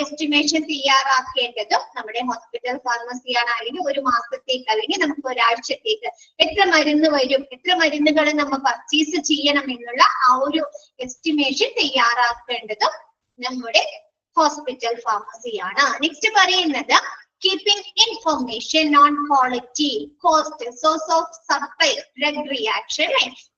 എസ്റ്റിമേഷൻ തയ്യാറാക്കേണ്ടതും നമ്മുടെ ഹോസ്പിറ്റൽ ഫാർമസിയാണ്. അല്ലെങ്കിൽ ഒരു മാസത്തേക്ക് അല്ലെങ്കിൽ നമുക്ക് ഒരാഴ്ചത്തേക്ക് എത്ര മരുന്ന് വരും, എത്ര മരുന്നുകൾ നമ്മൾ പർച്ചേസ് ചെയ്യണം എന്നുള്ള ആ ഒരു എസ്റ്റിമേഷൻ തയ്യാറാക്കേണ്ടതും നമ്മുടെ ഹോസ്പിറ്റൽ ഫാർമസിയാണ്. നെക്സ്റ്റ് പറയുന്നത് keeping information on quality, cost, source of supply, drug reaction.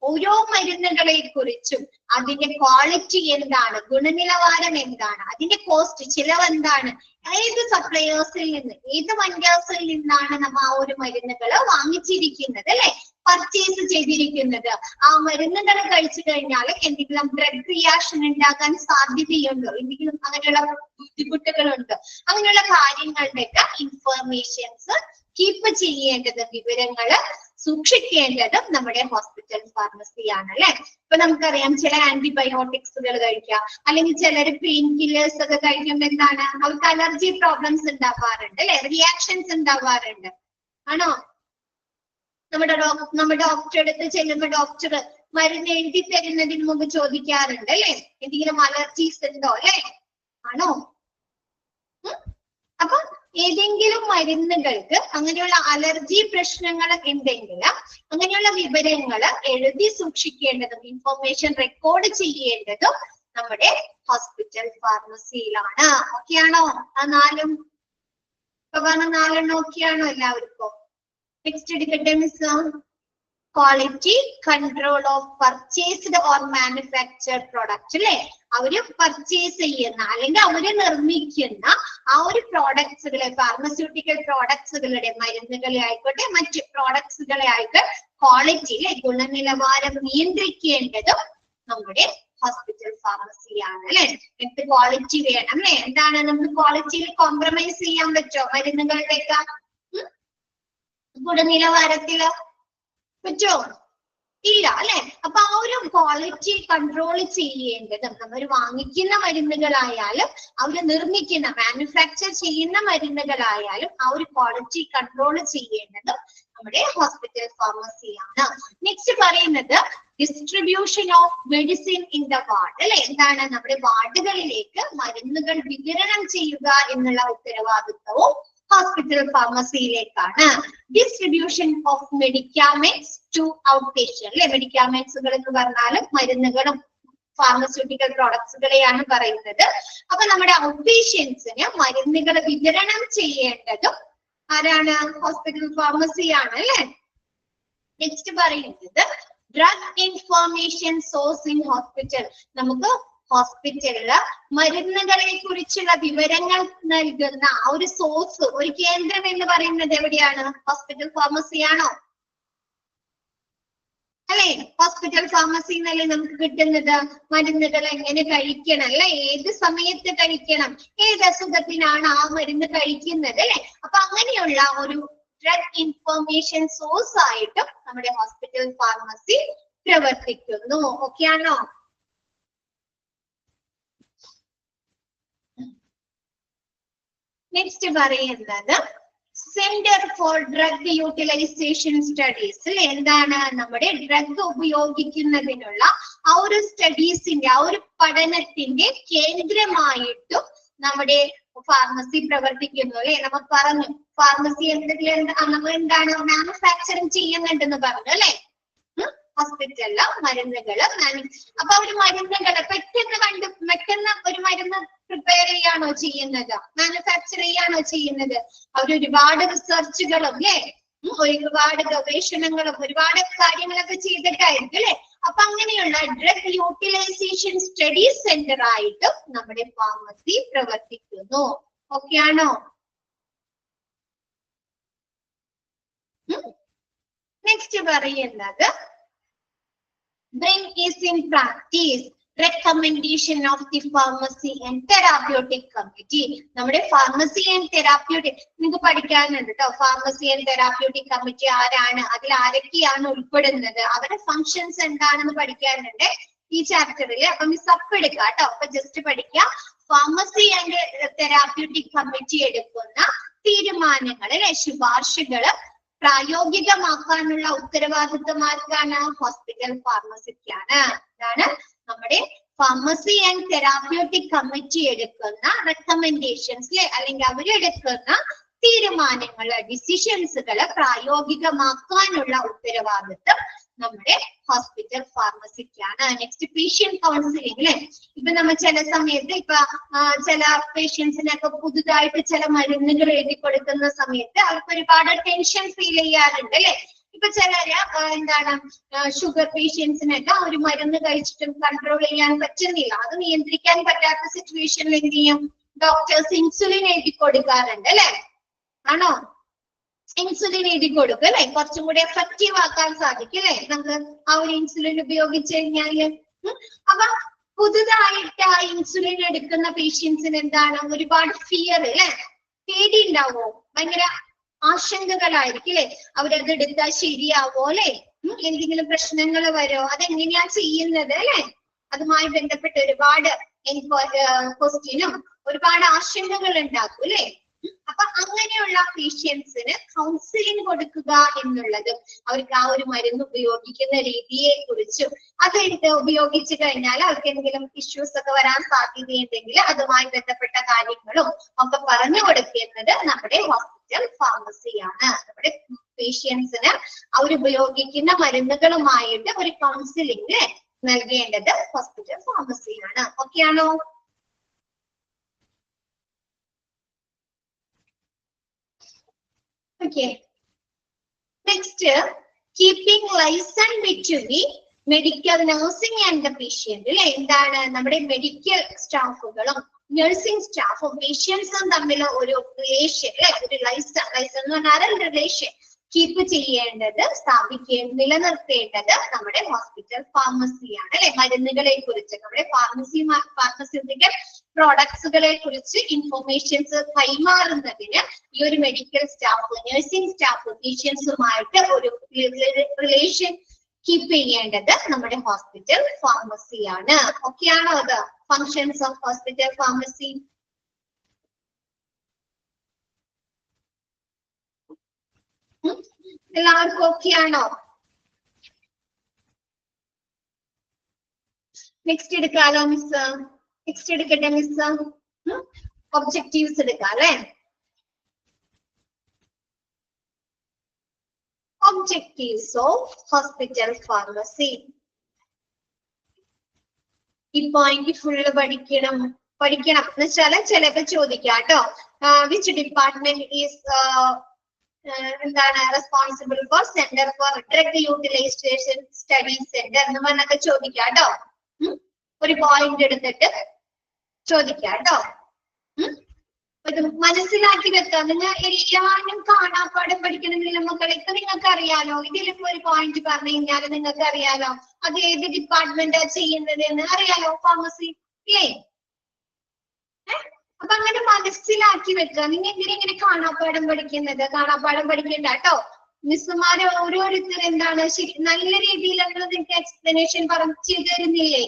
ഓരോ മരുന്നുകളെ കുറിച്ചും അതിന്റെ ക്വാളിറ്റി എന്താണ്, ഗുണനിലവാരം എന്താണ്, അതിന്റെ കോസ്റ്റ്, ചിലവ് എന്താണ്, ഏത് സപ്ലയേഴ്സിൽ നിന്ന്, ഏത് വെൻഡേഴ്സിൽ നിന്നാണ് നമ്മൾ ആ ഒരു മരുന്നുകൾ വാങ്ങിച്ചിരിക്കുന്നത് അല്ലെ, പർച്ചേസ് ചെയ്തിരിക്കുന്നത്. ആ മരുന്നുകൾ കഴിച്ചു കഴിഞ്ഞാൽ എന്തെങ്കിലും ഡ്രഗ് റിയാക്ഷൻ ഉണ്ടാകാൻ സാധ്യതയുണ്ടോ, എന്തെങ്കിലും അങ്ങനെയുള്ള ബുദ്ധിമുട്ടുകളുണ്ടോ, അങ്ങനെയുള്ള കാര്യങ്ങളുടെയൊക്കെ ഇൻഫർമേഷൻസ് കീപ്പ് ചെയ്യേണ്ടത്, വിവരങ്ങള് സൂക്ഷിക്കേണ്ടതും നമ്മുടെ ഹോസ്പിറ്റൽ ഫാർമസിയാണ് അല്ലെ. ഇപ്പൊ നമുക്കറിയാം ചില ആന്റിബയോട്ടിക്സുകൾ കഴിക്കുക, അല്ലെങ്കിൽ ചിലർ പെയിൻ കില്ലേഴ്സ് ഒക്കെ കഴിക്കുമ്പോൾ എന്താണ്, അവർക്ക് അലർജി പ്രോബ്ലംസ് ഉണ്ടാവാറുണ്ട് അല്ലെ, റിയാക്ഷൻസ് ഉണ്ടാവാറുണ്ട്. ആണോ? നമ്മുടെ ഡോക്ടറെ അടുത്ത് ചെല്ലുമ്പോൾ ഡോക്ടർ മരുന്ന് എഴുതി തരുന്നതിന് മുമ്പ് ചോദിക്കാറുണ്ട് അല്ലെ, എന്തെങ്കിലും അലർജീസ് ഉണ്ടോ അല്ലെ. ആണോ? അപ്പൊ ഏതെങ്കിലും മരുന്നുകൾക്ക് അങ്ങനെയുള്ള അലർജി പ്രശ്നങ്ങൾ ഉണ്ടെങ്കിൽ അങ്ങനെയുള്ള വിവരങ്ങൾ എഴുതി സൂക്ഷിക്കേണ്ടതും ഇൻഫർമേഷൻ റെക്കോർഡ് ചെയ്യേണ്ടതും നമ്മുടെ ഹോസ്പിറ്റൽ ഫാർമസിയിലാണ്. ഓക്കെ ആണോ? ആ നാലും ഇപ്പൊ പറഞ്ഞ നാലെണ്ണം ഓക്കെ ആണോ എല്ലാവർക്കും? നെക്സ്റ്റ് എടുക്കട്ടെ miss. Quality control of purchased or manufactured product അല്ലെ. അവര് പർച്ചേസ് ചെയ്യുന്ന അല്ലെങ്കിൽ അവര് നിർമ്മിക്കുന്ന ആ ഒരു പ്രോഡക്ട്സുകളെ, ഫാർമസ്യൂട്ടിക്കൽ പ്രോഡക്ട്സുകളുടെ, മരുന്നുകളെ ആയിക്കോട്ടെ മറ്റ് പ്രോഡക്ട്സുകളെ ആയിക്കോട്ടെ, ക്വാളിറ്റിയിലെ ഗുണനിലവാരം നിയന്ത്രിക്കേണ്ടതും നമ്മുടെ ഹോസ്പിറ്റൽ ഫാർമസിയാണ് അല്ലെ. എന്ത് ക്വാളിറ്റി വേണം അല്ലെ. എന്താണ് നമുക്ക് ക്വാളിറ്റിയിൽ കോംപ്രമൈസ് ചെയ്യാൻ പറ്റോ? മരുന്നുകളുടെയൊക്കെ ഗുണനിലവാരത്തില് പറ്റോ? ഇല്ല അല്ലെ. അപ്പൊ ആ ഒരു ക്വാളിറ്റി കൺട്രോൾ ചെയ്യേണ്ടതും നമ്മൾ വാങ്ങിക്കുന്ന മരുന്നുകളായാലും അവര് നിർമ്മിക്കുന്ന മാനുഫാക്ചർ ചെയ്യുന്ന മരുന്നുകളായാലും ആ ഒരു ക്വാളിറ്റി കൺട്രോൾ ചെയ്യേണ്ടതും നമ്മുടെ ഹോസ്പിറ്റൽ ഫാർമസിയാണ്. നെക്സ്റ്റ് പറയുന്നത് distribution of medicine in the ward അല്ലെ. എന്താണ്? നമ്മുടെ വാർഡുകളിലേക്ക് മരുന്നുകൾ വിതരണം ചെയ്യുക എന്നുള്ള ഉത്തരവാദിത്വവും ഹോസ്പിറ്റൽ ഫാർമസിയിലേക്കാണ്. Distribution of medicaments to outpatient അല്ലെ. മെഡിക്കാമെന്റ്സുകൾ എന്ന് പറഞ്ഞാലും മരുന്നുകളും ഫാർമസ്യൂട്ടിക്കൽ പ്രോഡക്ട്സുകളെയാണ് പറയുന്നത്. അപ്പൊ നമ്മുടെ ഔട്ട് പേഷ്യൻസിന് മരുന്നുകൾ വിതരണം ചെയ്യേണ്ടതും ആരാണ്? ഹോസ്പിറ്റൽ ഫാർമസിയാണ് അല്ലെ. നെക്സ്റ്റ് പറയുന്നത് drug information source in hospital. നമുക്ക് ഹോസ്പിറ്റലില് മരുന്നുകളെ കുറിച്ചുള്ള വിവരങ്ങൾ നൽകുന്ന ആ ഒരു സോഴ്സ്, ഒരു കേന്ദ്രം എന്ന് പറയുന്നത് എവിടെയാണ്? ഹോസ്പിറ്റൽ ഫാർമസിയാണോ അല്ലെ. ഹോസ്പിറ്റൽ ഫാർമസിന്നല്ലേ നമുക്ക് കിട്ടുന്നത് മരുന്നുകൾ എങ്ങനെ കഴിക്കണം അല്ലെ, ഏത് സമയത്ത് കഴിക്കണം, ഏത് അസുഖത്തിനാണ് ആ മരുന്ന് കഴിക്കുന്നത് അല്ലെ. അപ്പൊ അങ്ങനെയുള്ള ഒരു ഡ്രഗ് ഇൻഫോർമേഷൻ സോഴ്സ് ആയിട്ടും നമ്മുടെ ഹോസ്പിറ്റൽ ഫാർമസി പ്രവർത്തിക്കുന്നു. ഓക്കെ ആണോ? നെക്സ്റ്റ് പറയുന്നത് centre for drug utilisation studies അല്ലെ. എന്താണ്? നമ്മുടെ ഡ്രഗ് ഉപയോഗിക്കുന്നതിനുള്ള ആ ഒരു സ്റ്റഡീസിന്റെ, ആ ഒരു പഠനത്തിന്റെ കേന്ദ്രമായിട്ടും നമ്മുടെ ഫാർമസി പ്രവർത്തിക്കുന്നു അല്ലെ. നമ്മൾ പറഞ്ഞു ഫാർമസി നമ്മൾ എന്താണ് മാനുഫാക്ചറിങ് ചെയ്യുന്നുണ്ടെന്ന് പറഞ്ഞു അല്ലെ. ഹോസ്പിറ്റലില് മരുന്നുകള് അപ്പൊ ഒരു മരുന്നുകള് പെട്ടെന്ന് ഒരു മരുന്ന് പ്രിപ്പയർ ചെയ്യാണോ ചെയ്യുന്നത്? മാനുഫാക്ചർ ചെയ്യാണോ ചെയ്യുന്നത്? അവർ ഒരുപാട് റിസർച്ചുകളും അല്ലെ, ഒരുപാട് ഗവേഷണങ്ങളും ഒരുപാട് കാര്യങ്ങളൊക്കെ ചെയ്തിട്ടായിരിക്കും അല്ലെ. അപ്പൊ അങ്ങനെയുള്ള ഡ്രഗ് യൂട്ടിലൈസേഷൻ സ്റ്റഡി സെന്റർ ആയിട്ടും നമ്മുടെ ഫാർമസി പ്രവർത്തിക്കുന്നു. ഓക്കെ ആണോ? നെക്സ്റ്റ് പറയുന്നത് bring is in practice recommendation of the pharmacy and therapeutic committee. നമ്മുടെ ഫാർമസി ആൻഡ് തെറാപ്യൂട്ടിക് നിങ്ങൾക്ക് പഠിക്കാനുണ്ട് കേട്ടോ. ഫാർമസി ആൻഡ് തെറാപ്യൂട്ടിക് കമ്മിറ്റി ആരാണ്, അതിൽ ആരൊക്കെയാണ് ഉൾപ്പെടുന്നത്, അവരുടെ ഫങ്ഷൻസ് എന്താണെന്ന് പഠിക്കാനുണ്ട് ഈ ചാപ്റ്ററിൽ. അപ്പൊ മിസ് അപ്പ് എടുക്കുക കേട്ടോ. അപ്പൊ ജസ്റ്റ് പഠിക്കുക. ഫാർമസി ആൻഡ് തെറാപ്യൂട്ടിക് കമ്മിറ്റി എടുക്കുന്ന തീരുമാനങ്ങൾ അല്ലെ, ശുപാർശകള് പ്രായോഗികമാക്കാനുള്ള ഉത്തരവാദിത്വം ആർക്കാണ്? ഹോസ്പിറ്റൽ ഫാർമസിക്കാണ്. ഇതാണ് നമ്മുടെ ഫാർമസി ആൻഡ് തെറാപ്യൂട്ടിക് കമ്മിറ്റി എടുക്കുന്ന റെക്കമെൻഡേഷൻസ് അല്ലെ, അല്ലെങ്കിൽ അവരെടുക്കുന്ന തീരുമാനങ്ങള്, ഡിസിഷൻസുകള് പ്രായോഗികമാക്കാനുള്ള ഉത്തരവാദിത്വം നമ്മുടെ ഹോസ്പിറ്റൽ ഫാർമസിക്കാണ്. നെക്സ്റ്റ് പേഷ്യന്റ് കൗൺസിലിംഗ് അല്ലെ. ഇപ്പൊ നമ്മൾ ചില സമയത്ത് ചില പേഷ്യൻസിനൊക്കെ പുതുതായിട്ട് ചില മരുന്നുകൾ എഴുതി കൊടുക്കുന്ന സമയത്ത് അവർക്ക് ഒരുപാട് ടെൻഷൻ ഫീൽ ചെയ്യാറുണ്ട് അല്ലെ. ഇപ്പൊ ചിലര് എന്താണ് ഷുഗർ പേഷ്യൻസിനൊക്കെ ഒരു മരുന്ന് കഴിച്ചിട്ടും കൺട്രോൾ ചെയ്യാൻ പറ്റുന്നില്ല, അത് നിയന്ത്രിക്കാൻ പറ്റാത്ത സിറ്റുവേഷനിൽ എന്ത് ചെയ്യും? ഡോക്ടേഴ്സ് ഇൻസുലിൻ എഴുതി കൊടുക്കാറുണ്ട് അല്ലെ. ആണോ? ഇൻസുലിൻ എഴുതി കൊടുക്കും അല്ലെ, കുറച്ചും കൂടി എഫക്റ്റീവ് ആക്കാൻ സാധിക്കും അല്ലെ നമുക്ക് ആ ഒരു ഇൻസുലിൻ ഉപയോഗിച്ച് കഴിഞ്ഞാല്. അപ്പൊ പുതുതായിട്ട് ആ ഇൻസുലിൻ എടുക്കുന്ന പേഷ്യൻസിന് എന്താണ്? ഒരുപാട് ഫിയർ അല്ലെ, പേടി ഉണ്ടാവോ? ഭയങ്കര ആശങ്കകളായിരിക്കും അല്ലെ. അവരത് എടുത്താൽ ശരിയാവോ അല്ലെ, എന്തെങ്കിലും പ്രശ്നങ്ങൾ വരുമോ, അതെങ്ങനെയാ ചെയ്യുന്നത് അല്ലെ. അതുമായി ബന്ധപ്പെട്ട് ഒരുപാട് ക്വസ്റ്റ്യനും ഒരുപാട് ആശങ്കകൾ ഉണ്ടാക്കും അല്ലെ. അപ്പൊ അങ്ങനെയുള്ള പേഷ്യൻസിന് കൗൺസിലിംഗ് കൊടുക്കുക എന്നുള്ളതും അവർക്ക് ആ ഒരു മരുന്ന് ഉപയോഗിക്കുന്ന രീതിയെ കുറിച്ചും അത് ഉപയോഗിച്ചു കഴിഞ്ഞാൽ അവർക്ക് എന്തെങ്കിലും ഇഷ്യൂസ് ഒക്കെ വരാൻ സാധ്യതയുണ്ടെങ്കിൽ അതുമായി ബന്ധപ്പെട്ട കാര്യങ്ങളും ഒക്കെ പറഞ്ഞു കൊടുക്കുന്നത് നമ്മുടെ ഹോസ്പിറ്റൽ ഫാർമസിയാണ്. നമ്മുടെ പേഷ്യൻസിന് അവരുപയോഗിക്കുന്ന മരുന്നുകളുമായിട്ട് ഒരു കൗൺസിലിംഗ് നൽകേണ്ടത് ഹോസ്പിറ്റൽ ഫാർമസിയാണ്. ഓക്കെ ആണോ? Okay. Next, keeping liaison between medical nursing and the patient അല്ലെ. എന്താണ് നമ്മുടെ മെഡിക്കൽ സ്റ്റാഫുകളും നഴ്സിംഗ് സ്റ്റാഫും പേഷ്യൻസും തമ്മിൽ ഒരു റിലേഷൻ അല്ലെ, ഒരു ലൈസൺ എന്ന് പറഞ്ഞാൽ റിലേഷൻ കീപ്പ് ചെയ്യേണ്ടത്, നിലനിർത്തേണ്ടത് നമ്മുടെ ഹോസ്പിറ്റൽ ഫാർമസിയാണ് അല്ലെ. മരുന്നുകളെ കുറിച്ച് നമ്മുടെ ഫാർമസ്യൂട്ടിക്കൽ പ്രോഡക്ട്സുകളെ കുറിച്ച് ഇൻഫോർമേഷൻസ് കൈമാറുന്നതിന് ഈ ഒരു മെഡിക്കൽ സ്റ്റാഫ്, നഴ്സിംഗ് സ്റ്റാഫ് പേഷ്യൻസുമായിട്ട് ഒരു റിലേഷൻ കീപ്പ് ചെയ്യേണ്ടത് നമ്മുടെ ഹോസ്പിറ്റൽ ഫാർമസിയാണ്. ഓക്കെ ആണോ അത്? Functions of hospital pharmacy. എല്ലാവർക്കും ഓക്കെ ആണോ? നെക്സ്റ്റ് എടുക്കാലോ മിസ്? നെക്സ്റ്റ് എടുക്കട്ടെ മിസ്? ഒബ്ജക്റ്റീവ്സ് എടുക്കാം അല്ലെ. Objectives of hospital pharmacy. ഈ പോയിന്റ് ഫുള്ള് പഠിക്കണം എന്ന് വെച്ചാല് ചിലപ്പോ ചോദിക്കാം കേട്ടോ. വിച്ച് ഡിപ്പാർട്ട്മെന്റ് ഈസ് എന്താണ് responsible for centre for drug utilisation study centre എന്ന് പറഞ്ഞൊക്കെ ചോദിക്കാം കേട്ടോ. ഒരു പോയിന്റ് എടുത്തിട്ട് ചോദിക്കാം കേട്ടോ. ഇത് മനസ്സിലാക്കി വെക്കാം. നിങ്ങൾ എല്ലാവരും കാണാപ്പാടം പഠിക്കണമെന്നില്ല മക്കളെ. ഇപ്പൊ നിങ്ങൾക്ക് അറിയാലോ, ഇതിലിപ്പോ ഒരു പോയിന്റ് പറഞ്ഞു കഴിഞ്ഞാൽ നിങ്ങൾക്ക് അറിയാലോ അത് ഏത് ഡിപ്പാർട്ട്മെന്റാ ചെയ്യുന്നത് എന്ന് അറിയാലോ, ഫാർമസി ഇല്ലേ? അപ്പൊ അങ്ങനെ മനസ്സിലാക്കി വെക്കുക. നിങ്ങൾ എന്തിനിങ്ങനെ കാണാപ്പാടം പഠിക്കുന്നത്? കാണാപ്പാടം പഠിക്കണ്ട കേട്ടോ. മിസ്സുമാര് ഓരോരുത്തർ എന്താണ് ശരി നല്ല രീതിയിൽ നിങ്ങൾക്ക് എക്സ്പ്ലനേഷൻ പറഞ്ഞു തരുന്നില്ലേ?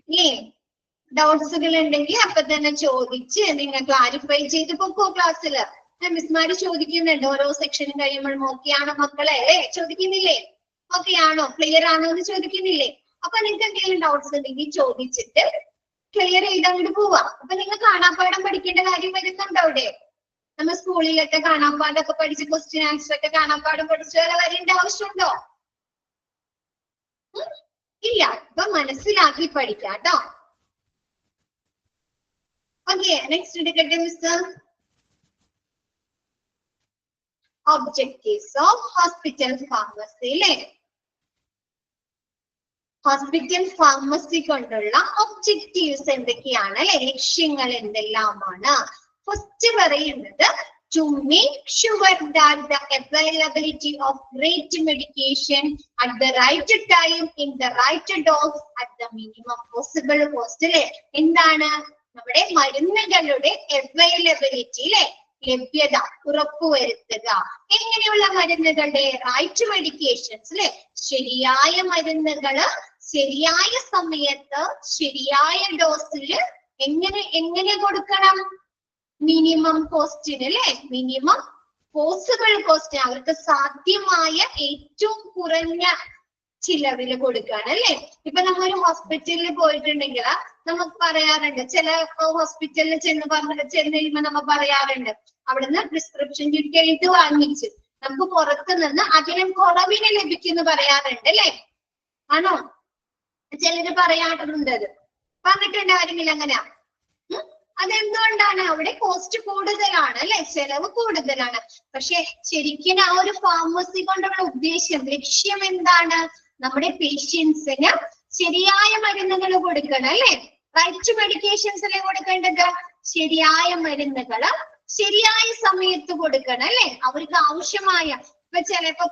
ഇല്ലേ? ഡൗട്ട്സുകൾ ഉണ്ടെങ്കിൽ അപ്പൊ തന്നെ ചോദിച്ച് നിങ്ങൾ ക്ലാരിഫൈ ചെയ്ത് പൊക്കോ. ക്ലാസ്സില് മിസ്മാര് ചോദിക്കുന്നുണ്ട് ഓരോ സെക്ഷനും കഴിയുമ്പോഴും. ഓക്കെ ആണോ മക്കളെ? ചോദിക്കുന്നില്ലേ? ഓക്കെ ആണോ? ക്ലിയർ ആണോ എന്ന് ചോദിക്കുന്നില്ലേ? അപ്പൊ നിങ്ങൾക്ക് എന്തെങ്കിലും ഡൗട്ട്സ് ഉണ്ടെങ്കിൽ ചോദിച്ചിട്ട് ക്ലിയർ ചെയ്ത് അങ്ങോട്ട് പോവാം. അപ്പൊ നിങ്ങൾ കാണാപ്പാടം പഠിക്കേണ്ട കാര്യം വരുന്നുണ്ടോ അവിടെ? നമ്മൾ സ്കൂളിലൊക്കെ കാണാപ്പാടൊക്കെ പഠിച്ച് ക്വസ്റ്റ്യൻ ആൻസർ ഒക്കെ കാണാപ്പാടം പഠിച്ചു വരേണ്ട ആവശ്യമുണ്ടോ? ഇല്ല. അപ്പൊ മനസ്സിലാക്കി പഠിക്കാം കേട്ടോ. ഓക്കെ, നെക്സ്റ്റ് എടുക്കട്ടെ miss. Objectives of hospital pharmacy അല്ലേ. ഹോസ്പിറ്റൽ ഫാർമസി കൊണ്ടുള്ള ഒബ്ജക്റ്റീവ്സ് എന്തൊക്കെയാണ് അല്ലെ, ലക്ഷ്യങ്ങൾ എന്തെല്ലാമാണ്? ഫസ്റ്റ് പറയുന്നത് to make sure that the availability of great medication at the right time in the right dose at the minimum possible cost അല്ലെ. എന്താണ് നമ്മുടെ മരുന്നുകളുടെ അവൈലബിലിറ്റി അല്ലെ, ലഭ്യത ഉറപ്പുവരുത്തുക. എങ്ങനെയുള്ള മരുന്നുകളുടെ റൈറ്റ് മെഡിക്കേഷൻസ് അല്ലെ, ശരിയായ മരുന്നുകള് ശരിയായ സമയത്ത് ശരിയായ ഡോസില് എങ്ങനെ കൊടുക്കണം? മിനിമം കോസ്റ്റിന് അല്ലെ, മിനിമം പോസിബിൾ കോസ്റ്റ്, അവർക്ക് സാധ്യമായ ഏറ്റവും കുറഞ്ഞ ചിലവില് കൊടുക്കുകയാണ് അല്ലെ. ഇപ്പൊ നമ്മ ഒരു ഹോസ്പിറ്റലിൽ പോയിട്ടുണ്ടെങ്കിൽ നമുക്ക് പറയാറുണ്ട്, ചില ഹോസ്പിറ്റലിൽ ചെന്ന് കഴിയുമ്പോ നമ്മ പറയാറുണ്ട് അവിടുന്ന് പ്രിസ്ക്രിപ്ഷൻ ചുരുക്കി എഴുതി വാങ്ങിച്ച് നമുക്ക് പുറത്തു നിന്ന് അതിലും കുറവിന് ലഭിക്കുന്നു പറയാറുണ്ട് അല്ലെ. ആണോ? ചിലര് പറയാറുണ്ട്. അത് പറഞ്ഞിട്ടുണ്ട് ആരെങ്കിലും അങ്ങനെയാ? അതെന്തുകൊണ്ടാണ്? അവിടെ കോസ്റ്റ് കൂടുതലാണ് അല്ലെ, ചെലവ് കൂടുതലാണ്. പക്ഷെ ശരിക്കും ആ ഒരു ഫാർമസി കൊണ്ടുള്ള ഉദ്ദേശം, ലക്ഷ്യം എന്താണ്? നമ്മുടെ പേഷ്യൻസിന് ശരിയായ മരുന്നുകൾ കൊടുക്കണം അല്ലെ. റൈറ്റ് മെഡിക്കേഷൻസ് അല്ലേ കൊടുക്കേണ്ടത്? ശരിയായ മരുന്നുകള് ശരിയായ സമയത്ത് കൊടുക്കണം അല്ലെ. അവർക്ക് ആവശ്യമായ, ഇപ്പൊ ചിലപ്പോ